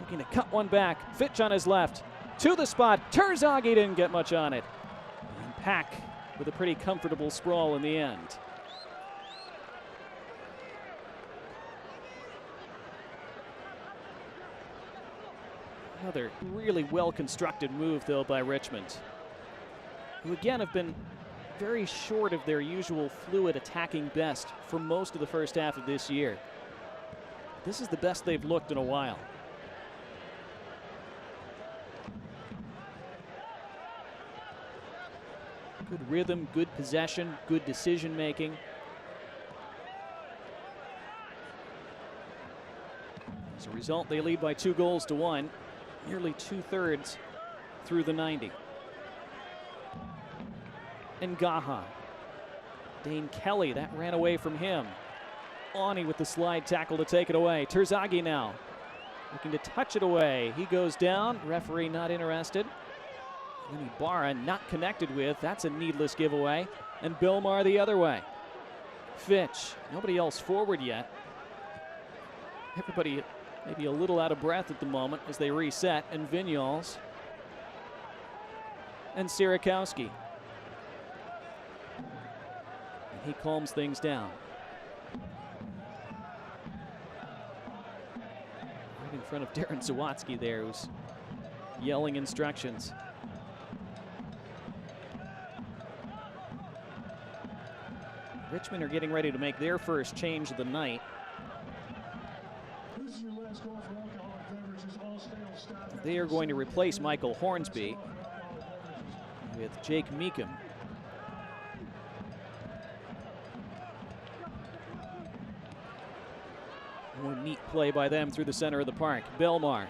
looking to cut one back. Fitch on his left. To the spot. Terzaghi didn't get much on it. And Pack with a pretty comfortable sprawl in the end. Another really well-constructed move, though, by Richmond, who again have been very short of their usual fluid attacking best for most of the first half of this year. This is the best they've looked in a while. Good rhythm, good possession, good decision making. As a result, they lead by 2-1, nearly 2/3 through the 90. Ngaha. Dane Kelly, that ran away from him. Awney with the slide tackle to take it away. Terzaghi now looking to touch it away. He goes down, referee not interested. And then Ibarra not connected with, that's a needless giveaway. And Belmar the other way. Fitch, nobody else forward yet. Everybody maybe a little out of breath at the moment as they reset, and Vignoles and Sierakowski. And he calms things down. Right in front of Darren Zawatsky there, who's yelling instructions. Richmond are getting ready to make their first change of the night. They are going to replace Michael Hornsby with Jake Meekum. One neat play by them through the center of the park. Belmar.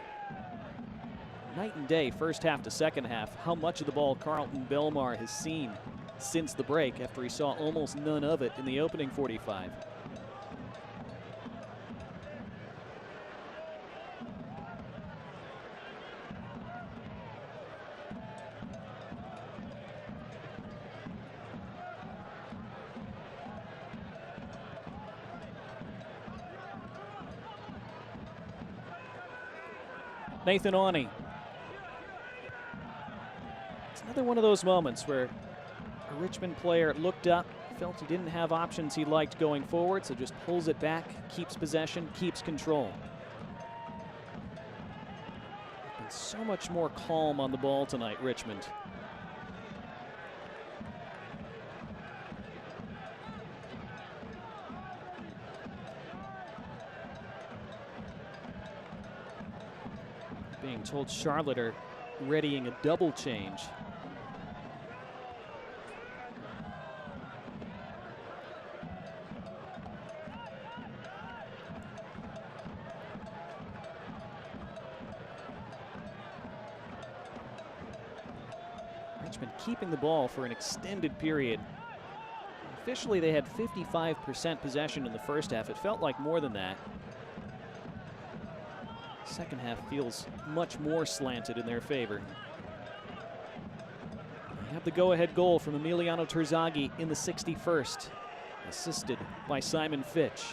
Night and day, first half to second half, how much of the ball Carlton Belmar has seen since the break after he saw almost none of it in the opening 45. Nathan Awney. It's another one of those moments where a Richmond player looked up, felt he didn't have options he liked going forward, so just pulls it back, keeps possession, keeps control. Been so much more calm on the ball tonight, Richmond. Being told Charlotte are readying a double change. Richmond keeping the ball for an extended period. Officially, they had 55% possession in the first half. It felt like more than that. Second half feels much more slanted in their favor. They have the go-ahead goal from Emiliano Terzaghi in the 61st, assisted by Simon Fitch.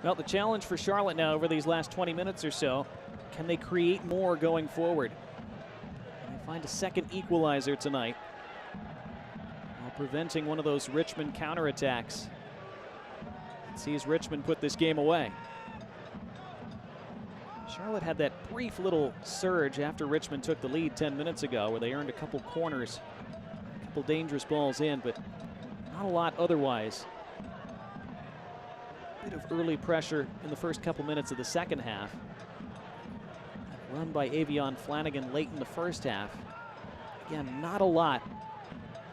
Well, the challenge for Charlotte now over these last 20 minutes or so, can they create more going forward? Can they find a second equalizer tonight while preventing one of those Richmond counterattacks? It sees Richmond put this game away. Charlotte had that brief little surge after Richmond took the lead 10 minutes ago where they earned a couple corners, a couple dangerous balls in, but not a lot otherwise. Bit of early pressure in the first couple minutes of the second half. Run by Avion Flanagan late in the first half. Again, not a lot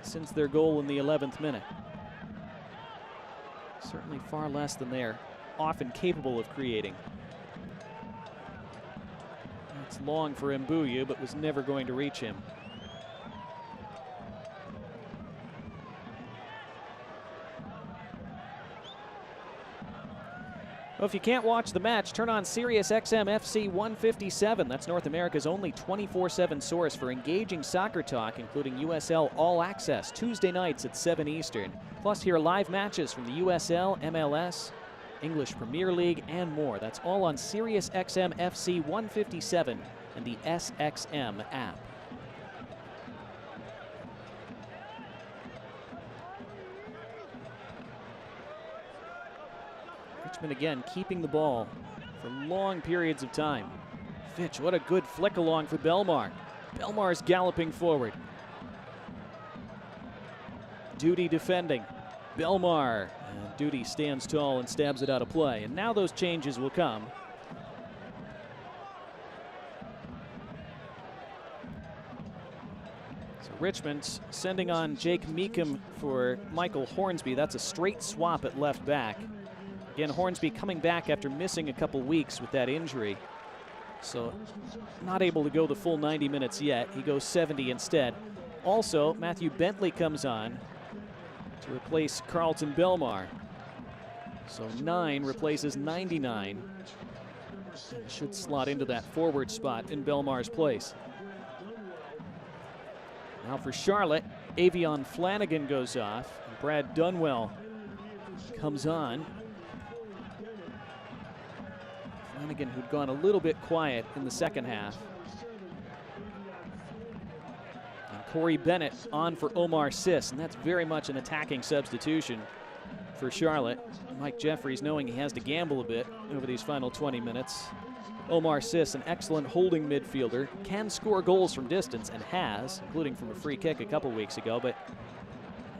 since their goal in the 11th minute. Certainly far less than they're often capable of creating. It's long for Mbuyu, but was never going to reach him. Well, if you can't watch the match, turn on Sirius XM FC 157. That's North America's only 24/7 source for engaging soccer talk, including USL All Access, Tuesday nights at 7 Eastern. Plus, hear live matches from the USL, MLS, English Premier League, and more. That's all on Sirius XM FC 157 and the SXM app. Richmond again keeping the ball for long periods of time. Fitch, what a good flick along for Belmar. Belmar's galloping forward. Duty defending. Belmar. And Duty stands tall and stabs it out of play. And now those changes will come. So Richmond sending on Jake Meekum for Michael Hornsby. That's a straight swap at left back. Again, Hornsby coming back after missing a couple weeks with that injury. So not able to go the full 90 minutes yet. He goes 70 instead. Also, Matthew Bentley comes on to replace Carlton Belmar. So 9 replaces 99. Should slot into that forward spot in Belmar's place. Now for Charlotte, Avion Flanagan goes off. And Brad Dunwell comes on. Flanagan, who'd gone a little bit quiet in the second half. And Corey Bennett on for Omar Sis, and that's very much an attacking substitution for Charlotte. Mike Jeffries knowing he has to gamble a bit over these final 20 minutes. Omar Sis, an excellent holding midfielder, can score goals from distance and has, including from a free kick a couple weeks ago, but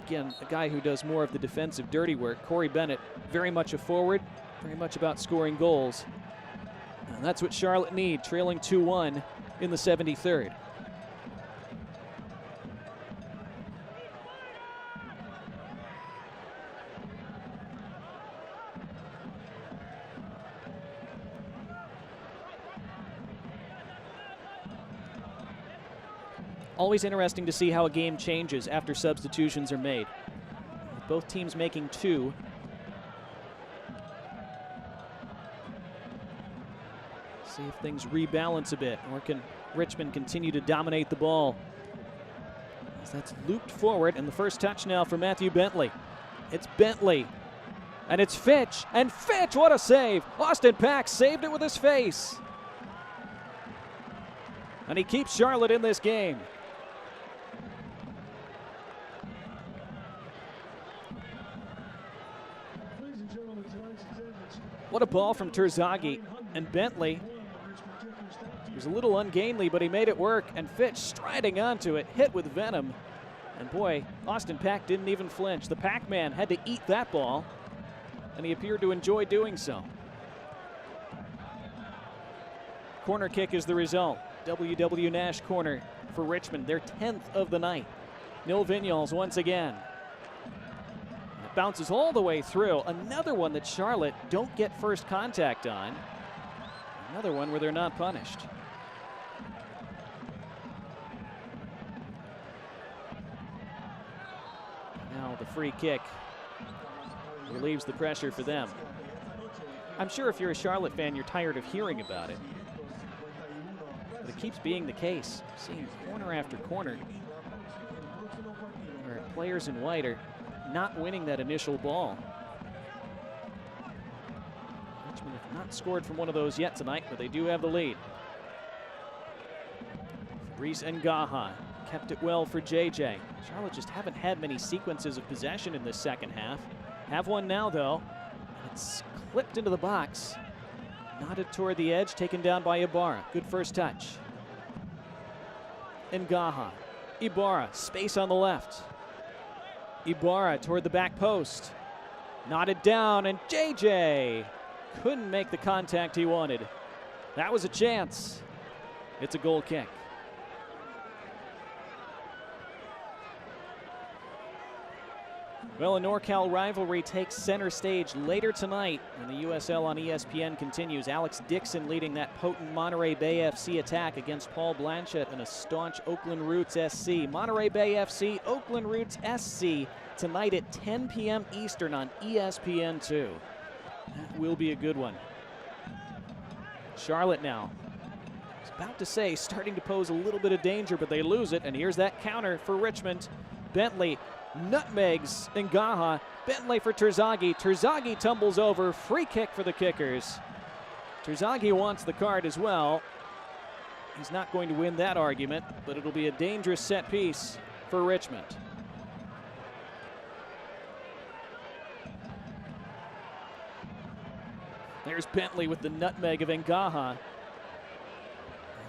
again, a guy who does more of the defensive dirty work. Corey Bennett, very much a forward, very much about scoring goals. And that's what Charlotte need, trailing 2-1 in the 73rd. Always interesting to see how a game changes after substitutions are made. With both teams making 2. See if things rebalance a bit, or can Richmond continue to dominate the ball? As that's looped forward, and the first touch now for Matthew Bentley. It's Bentley, and it's Fitch, and Fitch, what a save! Austin Pack saved it with his face. And he keeps Charlotte in this game. What a ball from Terzaghi, and Bentley was a little ungainly, but he made it work, and Fitch striding onto it, hit with venom. And boy, Austin Pack didn't even flinch. The Pac-Man had to eat that ball, and he appeared to enjoy doing so. Corner kick is the result. W.W. Nash corner for Richmond, their 10th of the night. Nil Vignoles once again. It bounces all the way through. Another one that Charlotte don't get first contact on. Another one where they're not punished. Now the free kick relieves the pressure for them. I'm sure if you're a Charlotte fan, you're tired of hearing about it. But it keeps being the case. Seeing corner after corner where players in white are not winning that initial ball. Richmond have not scored from one of those yet tonight, but they do have the lead. Fabrice Ngaha kept it well for JJ. Charlotte just haven't had many sequences of possession in this second half. Have one now, though. It's clipped into the box. Nodded toward the edge, taken down by Ibarra. Good first touch. Ngaha. Ibarra, space on the left. Ibarra toward the back post. Nodded down, and JJ couldn't make the contact he wanted. That was a chance. It's a goal kick. Well, a NorCal rivalry takes center stage later tonight, and the USL on ESPN continues. Alex Dixon leading that potent Monterey Bay FC attack against Paul Blanchett and a staunch Oakland Roots SC. Monterey Bay FC, Oakland Roots SC tonight at 10 p.m. Eastern on ESPN2. That will be a good one. Charlotte now. I was about to say starting to pose a little bit of danger, but they lose it, and here's that counter for Richmond. Bentley nutmegs Ngaha. Bentley for Terzaghi. Terzaghi tumbles over. Free kick for the Kickers. Terzaghi wants the card as well. He's not going to win that argument, but it'll be a dangerous set piece for Richmond. There's Bentley with the nutmeg of Ngaha.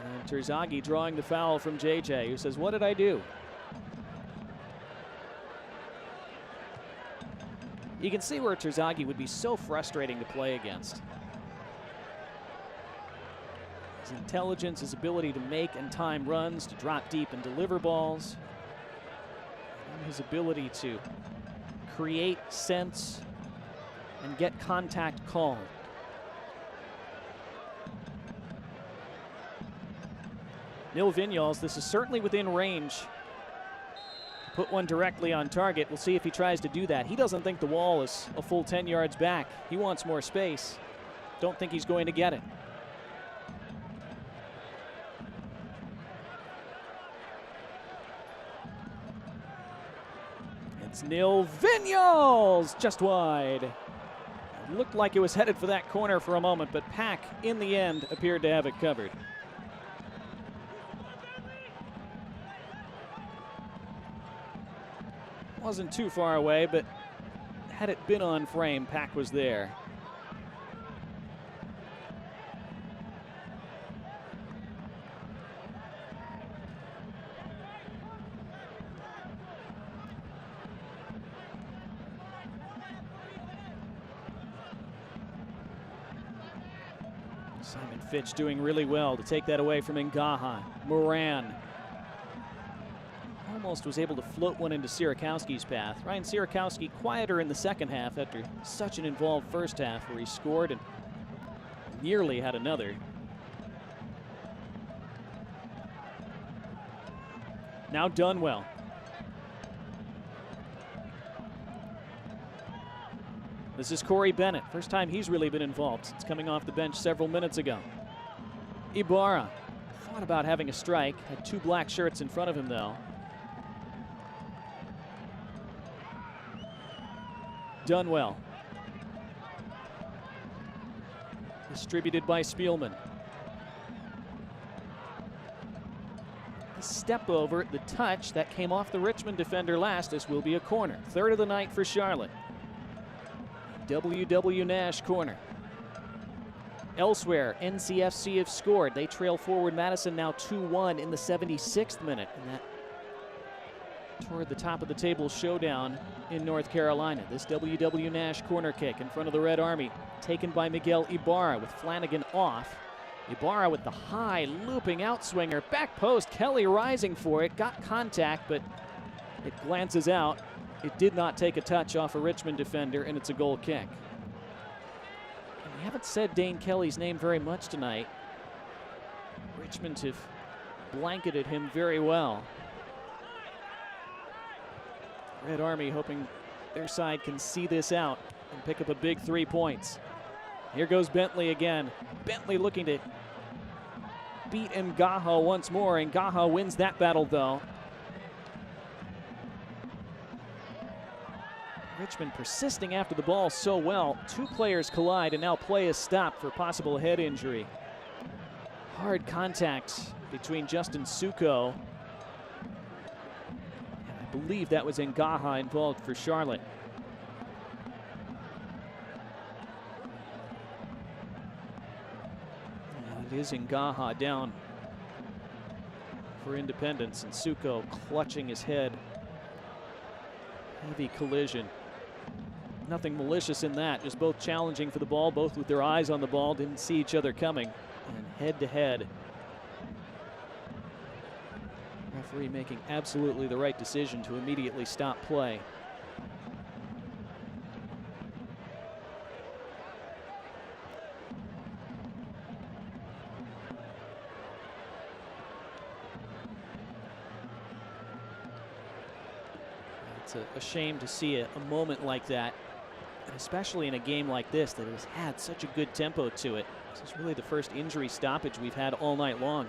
And Terzaghi drawing the foul from JJ, who says, "What did I do?" You can see where Terzaghi would be so frustrating to play against. His intelligence, his ability to make and time runs, to drop deep and deliver balls, and his ability to create sense and get contact called. Nil Vignoles, this is certainly within range. Put one directly on target. We'll see if he tries to do that. He doesn't think the wall is a full 10 yards back. He wants more space. Don't think he's going to get it. It's Nil Vignoles, just wide. Looked like it was headed for that corner for a moment, but Pack, in the end, appeared to have it covered. Wasn't too far away, but had it been on frame, Pack was there. Simon Fitch doing really well to take that away from Ngaha. Moran almost was able to float one into Sierakowski's path. Ryan Sierakowski quieter in the second half after such an involved first half where he scored and nearly had another. Now Dunwell. This is Corey Bennett. First time he's really been involved since coming off the bench several minutes ago. Ibarra thought about having a strike. Had two black shirts in front of him, though. Dunwell. Distributed by Spielman. The step over, the touch, that came off the Richmond defender last. This will be a corner. Third of the night for Charlotte. W.W. Nash corner. Elsewhere, NCFC have scored. They trail forward Madison now 2-1 in the 76th minute. And that toward the top of the table showdown in North Carolina. This W.W. Nash corner kick in front of the Red Army, taken by Miguel Ibarra with Flanagan off. Ibarra with the high looping outswinger. Back post, Kelly rising for it. Got contact, but it glances out. It did not take a touch off a Richmond defender, and it's a goal kick. And we haven't said Dane Kelly's name very much tonight. Richmond have blanketed him very well. Red Army hoping their side can see this out and pick up a big 3 points. Here goes Bentley again. Bentley looking to beat Ngaha once more. Ngaha wins that battle, though. Richmond persisting after the ball so well. Two players collide, and now play is stopped for possible head injury. Hard contact between Justin Suko. And I believe that was Ngaha involved for Charlotte. And it is Ngaha down for Independence, and Suko clutching his head. Heavy collision. Nothing malicious in that, just both challenging for the ball, both with their eyes on the ball, didn't see each other coming, and head to head. Referee making absolutely the right decision to immediately stop play. It's a shame to see a moment like that, especially in a game like this that has had such a good tempo to it. This is really the first injury stoppage we've had all night long.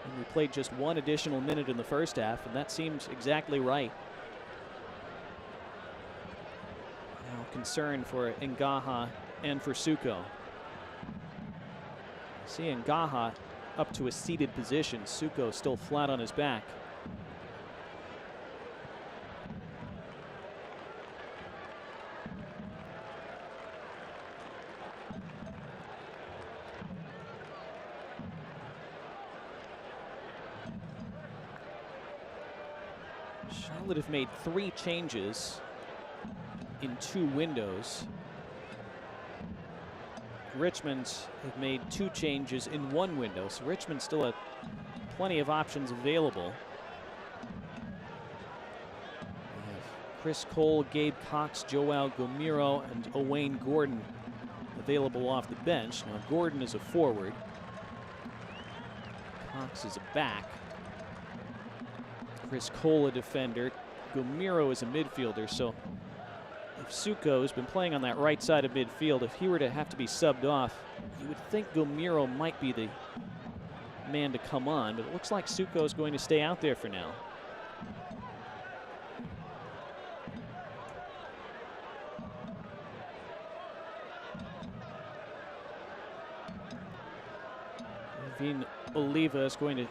And we played just one additional minute in the first half, and that seems exactly right. Now concern for Ngaha and for Suko. See Ngaha up to a seated position. Suko still flat on his back. Charlotte have made 3 changes in 2 windows. Richmond have made 2 changes in 1 window, so Richmond still have plenty of options available. We have Chris Cole, Gabe Cox, Joao Gomiro, and Owain Gordon available off the bench. Now Gordon is a forward. Cox is a back. Chris Cole a defender. Gomiro is a midfielder, so if Suko has been playing on that right side of midfield, if he were to have to be subbed off, you would think Gomiro might be the man to come on, but it looks like Suko is going to stay out there for now. Dean Oliva is going to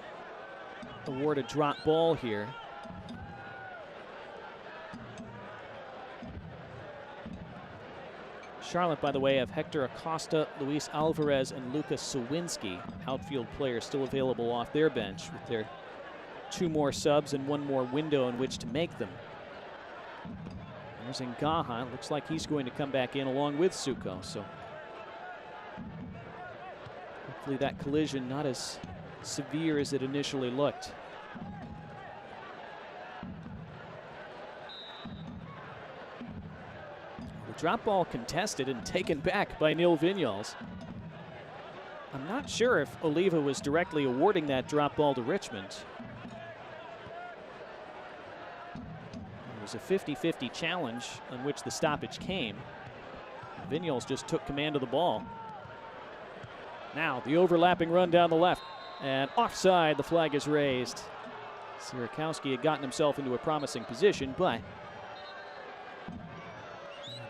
award a drop ball here. Charlotte, by the way, have Hector Acosta, Luis Alvarez, and Lucas Sawinski, outfield players still available off their bench with their 2 more subs and 1 more window in which to make them. There's Ngaha. Looks like he's going to come back in along with Suko. So hopefully that collision not as severe as it initially looked. The drop ball contested and taken back by Neil Vignoles. I'm not sure if Oliva was directly awarding that drop ball to Richmond. It was a 50-50 challenge on which the stoppage came. Vignoles just took command of the ball. Now the overlapping run down the left, and offside, the flag is raised. Sierakowski had gotten himself into a promising position, but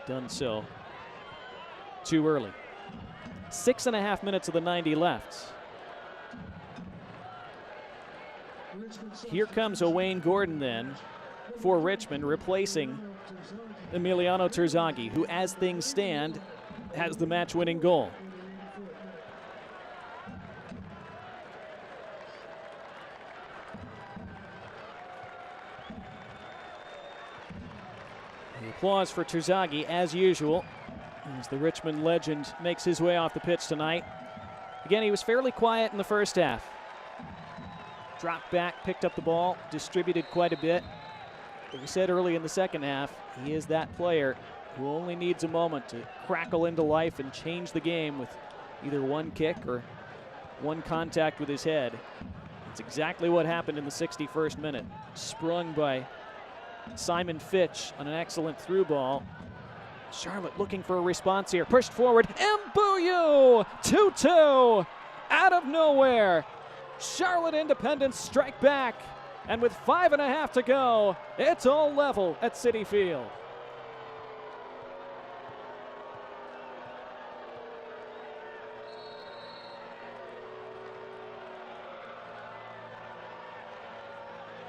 done so too early. 6.5 minutes of the 90 left. Here comes Owain Gordon then for Richmond, replacing Emiliano Terzaghi, who, as things stand, has the match-winning goal. The applause for Terzaghi, as usual, as the Richmond legend makes his way off the pitch tonight. Again, he was fairly quiet in the first half. Dropped back, picked up the ball, distributed quite a bit. But we said early in the second half, he is that player who only needs a moment to crackle into life and change the game with either one kick or one contact with his head. It's exactly what happened in the 61st minute. Sprung by Simon Fitch on an excellent through ball. Charlotte looking for a response here. Pushed forward. Mbuyu! 2-2 out of nowhere. Charlotte Independence strike back. And with 5.5 to go, it's all level at Citi Field.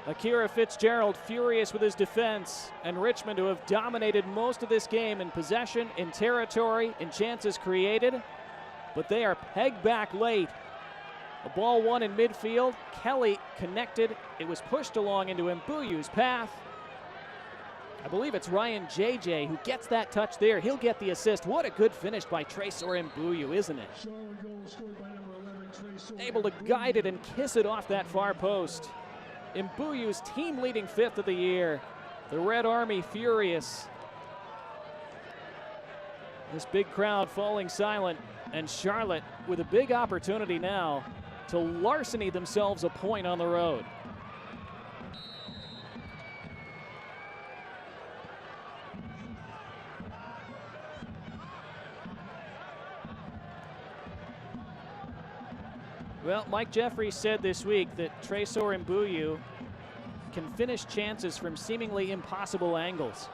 Akira Fitzgerald furious with his defense, and Richmond, who have dominated most of this game in possession, in territory, in chances created, but they are pegged back late. A ball won in midfield. Kelly connected. It was pushed along into Mbuyu's path. I believe it's Ryan JJ who gets that touch there. He'll get the assist. What a good finish by Tresor Mbuyu, isn't it? Able to guide it and kiss it off that far post. Mbuyu's team-leading 5th of the year. The Red Army furious. This big crowd falling silent, and Charlotte with a big opportunity now to larceny themselves a point on the road. Well, Mike Jeffries said this week that Tresor Mbuyu can finish chances from seemingly impossible angles.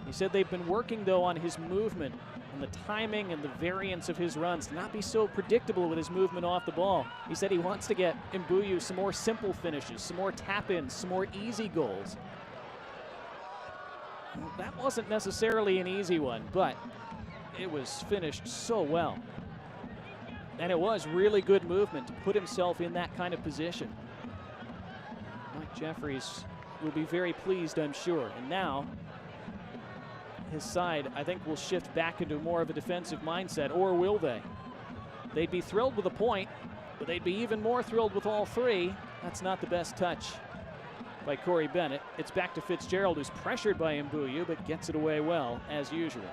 He said they've been working, though, on his movement and the timing and the variance of his runs to not be so predictable with his movement off the ball. He said he wants to get Mbuyu some more simple finishes, some more tap-ins, some more easy goals. Well, that wasn't necessarily an easy one, but it was finished so well. And it was really good movement to put himself in that kind of position. Mike Jeffries will be very pleased, I'm sure. And now his side, I think, will shift back into more of a defensive mindset, or will they? They'd be thrilled with a point, but they'd be even more thrilled with all 3. That's not the best touch by Corey Bennett. It's back to Fitzgerald, who's pressured by Mbuyu, but gets it away well, as usual.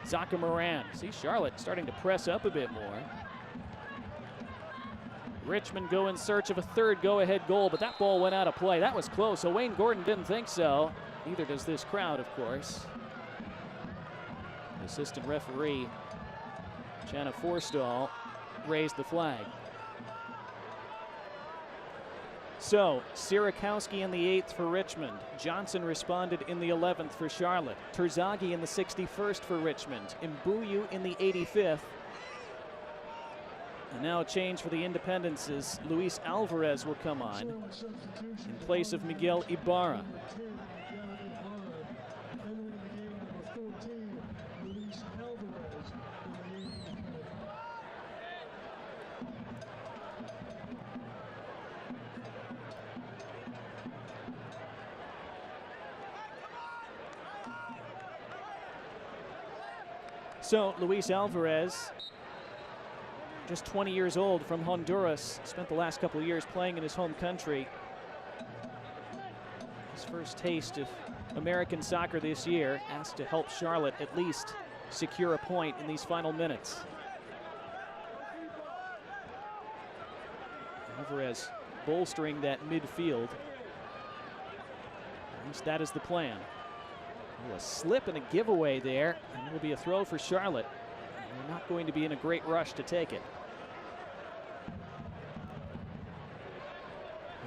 Zaka Moran. See Charlotte starting to press up a bit more. Richmond go in search of a 3rd go-ahead goal, but that ball went out of play. That was close. Owain Gordon didn't think so. Neither does this crowd, of course. The assistant referee, Jana Forstall, raised the flag. So, Sierakowski in the 8th for Richmond. Johnson responded in the 11th for Charlotte. Terzaghi in the 61st for Richmond. Mbuyu in the 85th. And now a change for the Independents as Luis Alvarez will come on in place of Miguel Ibarra. So Luis Alvarez, just 20 years old, from Honduras, spent the last couple of years playing in his home country. His first taste of American soccer this year, asked to help Charlotte at least secure a point in these final minutes. Alvarez bolstering that midfield. At least that is the plan. Oh, a slip and a giveaway there, and it'll be a throw for Charlotte. And they're not going to be in a great rush to take it.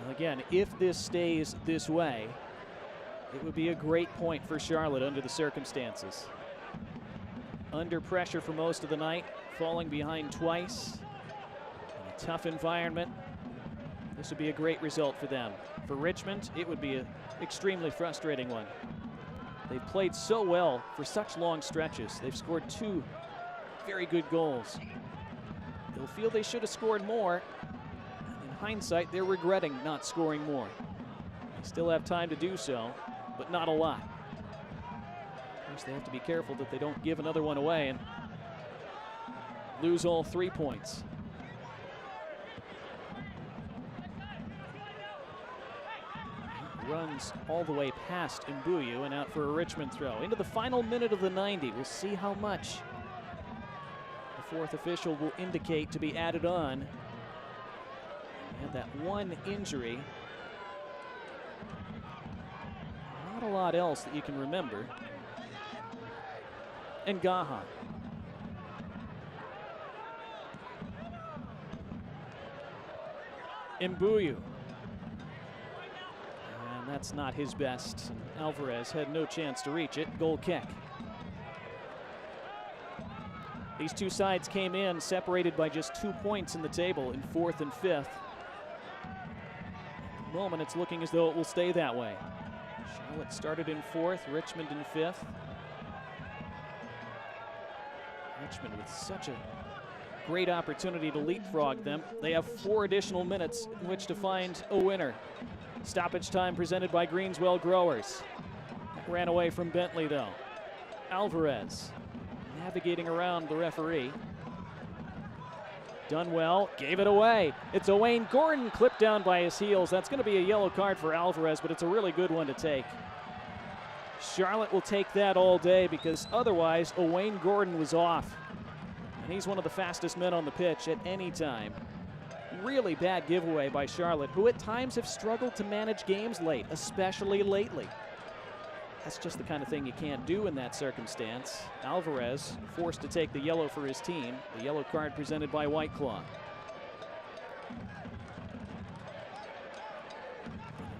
Well, again, if this stays this way, it would be a great point for Charlotte under the circumstances. Under pressure for most of the night, falling behind twice, in a tough environment. This would be a great result for them. For Richmond, it would be an extremely frustrating one. They've played so well for such long stretches. They've scored 2 very good goals. They'll feel they should have scored more. In hindsight, they're regretting not scoring more. They still have time to do so, but not a lot. Of course, they have to be careful that they don't give another one away and lose all 3 points. Runs all the way past Mbuyu and out for a Richmond throw. Into the final minute of the 90. We'll see how much the 4th official will indicate to be added on. He had that one injury. Not a lot else that you can remember. And Gaha. Mbuyu. That's not his best. Alvarez had no chance to reach it. Goal kick. These two sides came in separated by just 2 points in the table in 4th and 5th. At the moment, it's looking as though it will stay that way. Charlotte started in 4th, Richmond in 5th. Richmond with such a great opportunity to leapfrog them. They have 4 additional minutes in which to find a winner. Stoppage time presented by Greenswell Growers. Ran away from Bentley, though. Alvarez navigating around the referee. Done well, gave it away. It's Owain Gordon clipped down by his heels. That's going to be a yellow card for Alvarez, but it's a really good one to take. Charlotte will take that all day because otherwise Owain Gordon was off. And he's one of the fastest men on the pitch at any time. Really bad giveaway by Charlotte, who at times have struggled to manage games late, especially lately. That's just the kind of thing you can't do in that circumstance. Alvarez forced to take the yellow for his team, the yellow card presented by White Claw.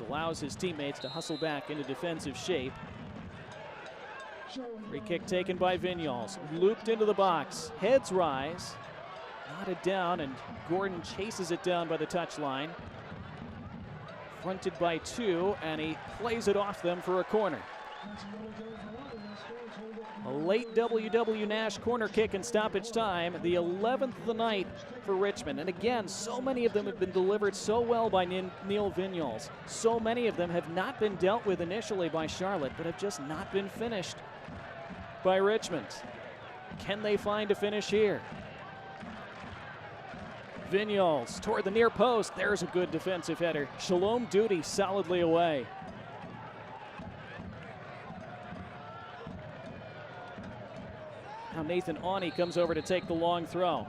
It allows his teammates to hustle back into defensive shape. Free kick taken by Vignoles, looped into the box, heads rise. Knotted down, and Gordon chases it down by the touchline. Fronted by 2, and he plays it off them for a corner. A late W.W. Nash corner kick in stoppage time, the 11th of the night for Richmond. And again, so many of them have been delivered so well by Neil Vignoles. So many of them have not been dealt with initially by Charlotte, but have just not been finished by Richmond. Can they find a finish here? Vignoles toward the near post. There's a good defensive header. Shalom Duty solidly away. Now Nathan Awney comes over to take the long throw,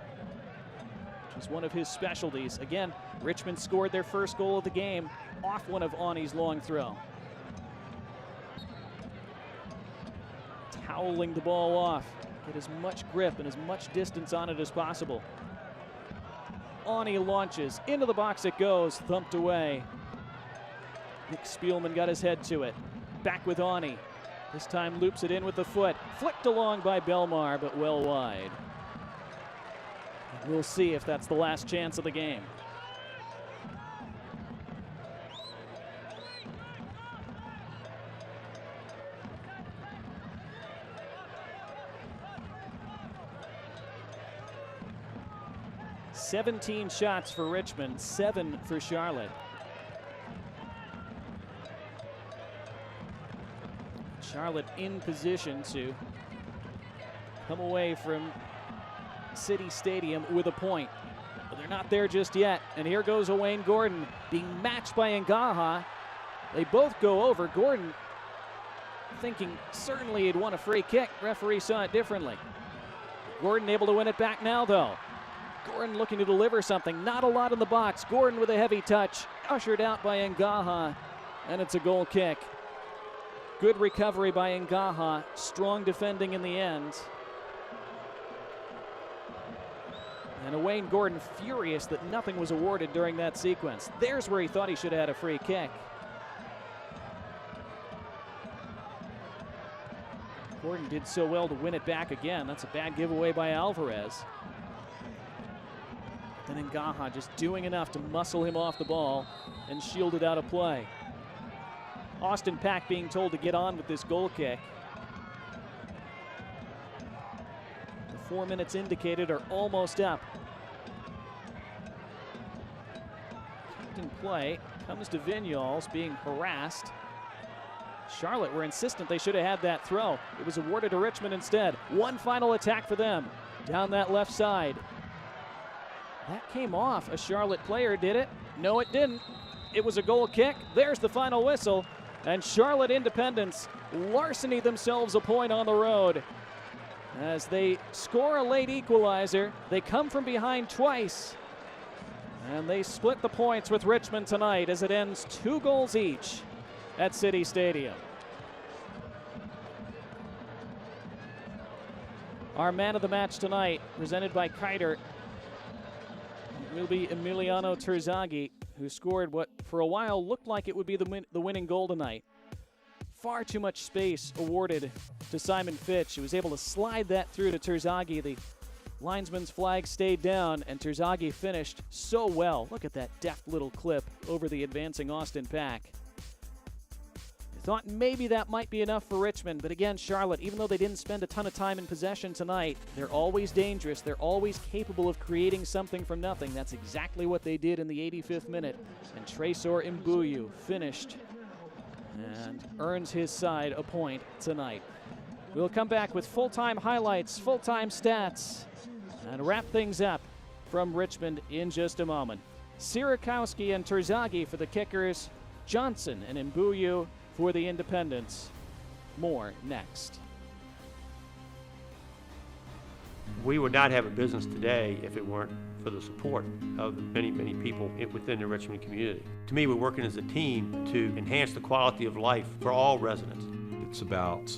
which is one of his specialties. Again, Richmond scored their first goal of the game off one of Awney's long throw. Toweling the ball off. Get as much grip and as much distance on it as possible. Awney launches, into the box it goes, thumped away. Nick Spielman got his head to it. Back with Awney. This time loops it in with the foot. Flicked along by Belmar, but well wide. We'll see if that's the last chance of the game. "17 shots for Richmond, 7 for Charlotte." Charlotte in position to come away from City Stadium with a point. But they're not there just yet. And here goes Wayne Gordon being matched by Ngaha. They both go over. Gordon thinking certainly he'd won a free kick. Referee saw it differently. Gordon able to win it back now, though. Gordon looking to deliver something. Not a lot in the box. Gordon with a heavy touch. Ushered out by Ngaha. And it's a goal kick. Good recovery by Ngaha. Strong defending in the end. And Wayne Gordon furious that nothing was awarded during that sequence. There's where he thought he should have had a free kick. Gordon did so well to win it back again. That's a bad giveaway by Alvarez. Then Ngaha just doing enough to muscle him off the ball and shield it out of play. Austin Pack being told to get on with this goal kick. The 4 minutes indicated are almost up. Kept in play, comes to Vignoles being harassed. Charlotte were insistent they should have had that throw. It was awarded to Richmond instead. One final attack for them down that left side. That came off a Charlotte player, did it? No, it didn't. It was a goal kick. There's the final whistle. And Charlotte Independence larceny themselves a point on the road. As they score a late equalizer, they come from behind twice. And they split the points with Richmond tonight as it ends 2 goals each at City Stadium. Our man of the match tonight, presented by Kiter, will be Emiliano Terzaghi, who scored what for a while looked like it would be the winning goal tonight. Far too much space awarded to Simon Fitch. He was able to slide that through to Terzaghi. The linesman's flag stayed down, and Terzaghi finished so well. Look at that deft little clip over the advancing Austin Pack. Thought maybe that might be enough for Richmond, but again, Charlotte, even though they didn't spend a ton of time in possession tonight, they're always dangerous. They're always capable of creating something from nothing. That's exactly what they did in the 85th minute. And Tresor Mbuyu finished and earns his side a point tonight. We'll come back with full-time highlights, full-time stats, and wrap things up from Richmond in just a moment. Sierakowski and Terzaghi for the kickers, Johnson and Mbuyu for the Independents. More next. We would not have a business today if it weren't for the support of the many, many people within the Richmond community. To me, we're working as a team to enhance the quality of life for all residents. It's about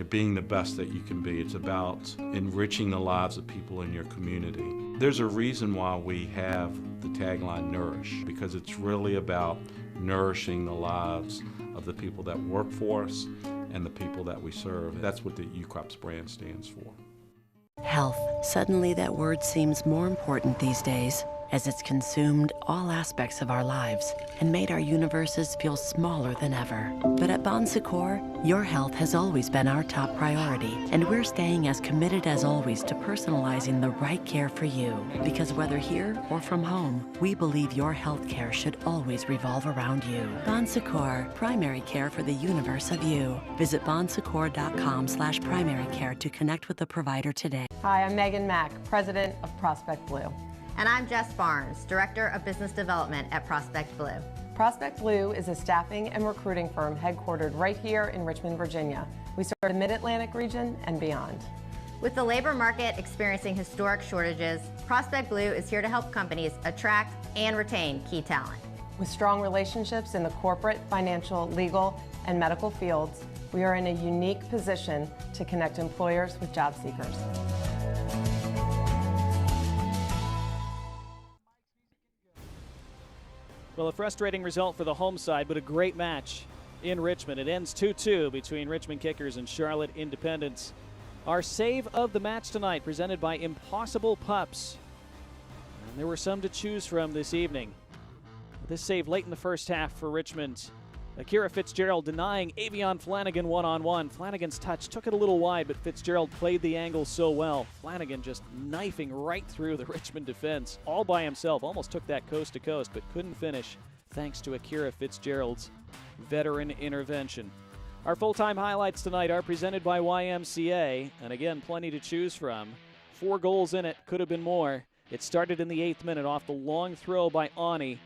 being the best that you can be. It's about enriching the lives of people in your community. There's a reason why we have the tagline Nourish, because it's really about nourishing the lives of the people that work for us and the people that we serve. That's what the UCrops brand stands for. Health. Suddenly that word seems more important these days, as it's consumed all aspects of our lives and made our universes feel smaller than ever. But at Bon Secours, your health has always been our top priority, and we're staying as committed as always to personalizing the right care for you. Because whether here or from home, we believe your health care should always revolve around you. Bon Secours, primary care for the universe of you. Visit bonsecours.com/primary care to connect with the provider today. Hi, I'm Megan Mack, president of Prospect Blue. And I'm Jess Barnes, Director of Business Development at Prospect Blue. Prospect Blue is a staffing and recruiting firm headquartered right here in Richmond, Virginia. We serve the Mid-Atlantic region and beyond. With the labor market experiencing historic shortages, Prospect Blue is here to help companies attract and retain key talent. With strong relationships in the corporate, financial, legal, and medical fields, we are in a unique position to connect employers with job seekers. Well, a frustrating result for the home side, but a great match in Richmond. It ends 2-2 between Richmond Kickers and Charlotte Independents. Our save of the match tonight, presented by Impossible Pups. And there were some to choose from this evening. This save late in the first half for Richmond. Akira Fitzgerald denying Avion Flanagan one-on-one. Flanagan's touch took it a little wide, but Fitzgerald played the angle so well. Flanagan just knifing right through the Richmond defense all by himself. Almost took that coast to coast, but couldn't finish thanks to Akira Fitzgerald's veteran intervention. Our full-time highlights tonight are presented by YMCA, and again, plenty to choose from. 4 goals in it, could have been more. It started in the 8th minute off the long throw by Ani.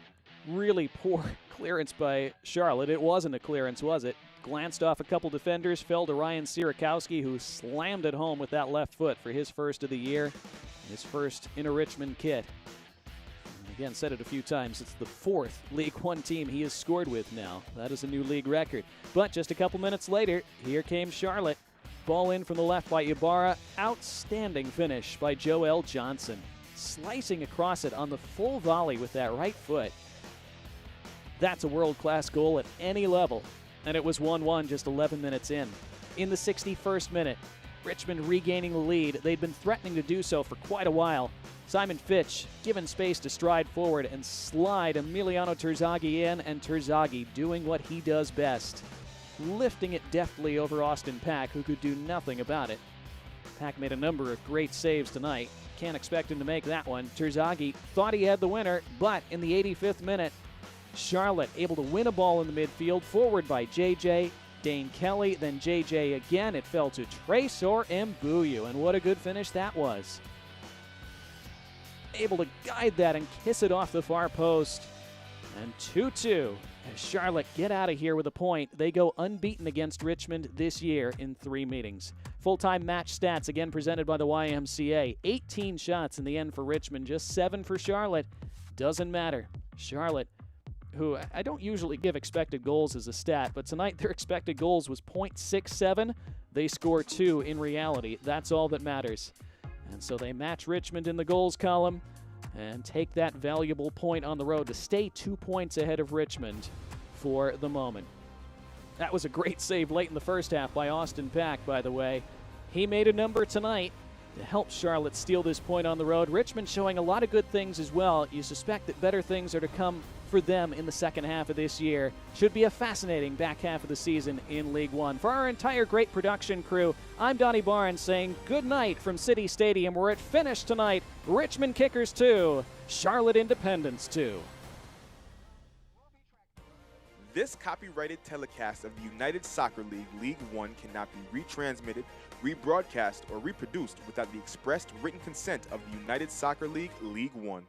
Really poor clearance by Charlotte. It wasn't a clearance, was it? Glanced off a couple defenders, fell to Ryan Sierakowski, who slammed it home with that left foot for his first of the year, his first in a Richmond kit. And again, said it a few times, it's the 4th League One team he has scored with now. That is a new league record. But just a couple minutes later, here came Charlotte. Ball in from the left by Ibarra. Outstanding finish by Joel Johnson. Slicing across it on the full volley with that right foot. That's a world-class goal at any level. And it was 1-1 just 11 minutes in. In the 61st minute, Richmond regaining the lead. They'd been threatening to do so for quite a while. Simon Fitch given space to stride forward and slide Emiliano Terzaghi in, and Terzaghi doing what he does best, lifting it deftly over Austin Pack, who could do nothing about it. Pack made a number of great saves tonight. Can't expect him to make that one. Terzaghi thought he had the winner, but in the 85th minute, Charlotte able to win a ball in the midfield, forward by JJ, Dane Kelly, then JJ again. It fell to Tresor Mbuyu, and what a good finish that was. Able to guide that and kiss it off the far post. And 2-2 as Charlotte get out of here with a point. They go unbeaten against Richmond this year in 3 meetings. Full-time match stats, again presented by the YMCA. 18 shots in the end for Richmond, just 7 for Charlotte. Doesn't matter. Charlotte, who I don't usually give expected goals as a stat, but tonight their expected goals was .67. They score 2 in reality. That's all that matters. And so they match Richmond in the goals column and take that valuable point on the road to stay 2 points ahead of Richmond for the moment. That was a great save late in the first half by Austin Pack, by the way. He made a number tonight to help Charlotte steal this point on the road. Richmond showing a lot of good things as well. You suspect that better things are to come for them in the second half of this year. Should be a fascinating back half of the season in League One. For our entire great production crew, I'm Donnie Barnes saying good night from City Stadium, where it finished tonight. Richmond Kickers 2, Charlotte Independence 2. This copyrighted telecast of the United Soccer League League One cannot be retransmitted, rebroadcast, or reproduced without the expressed written consent of the United Soccer League League One.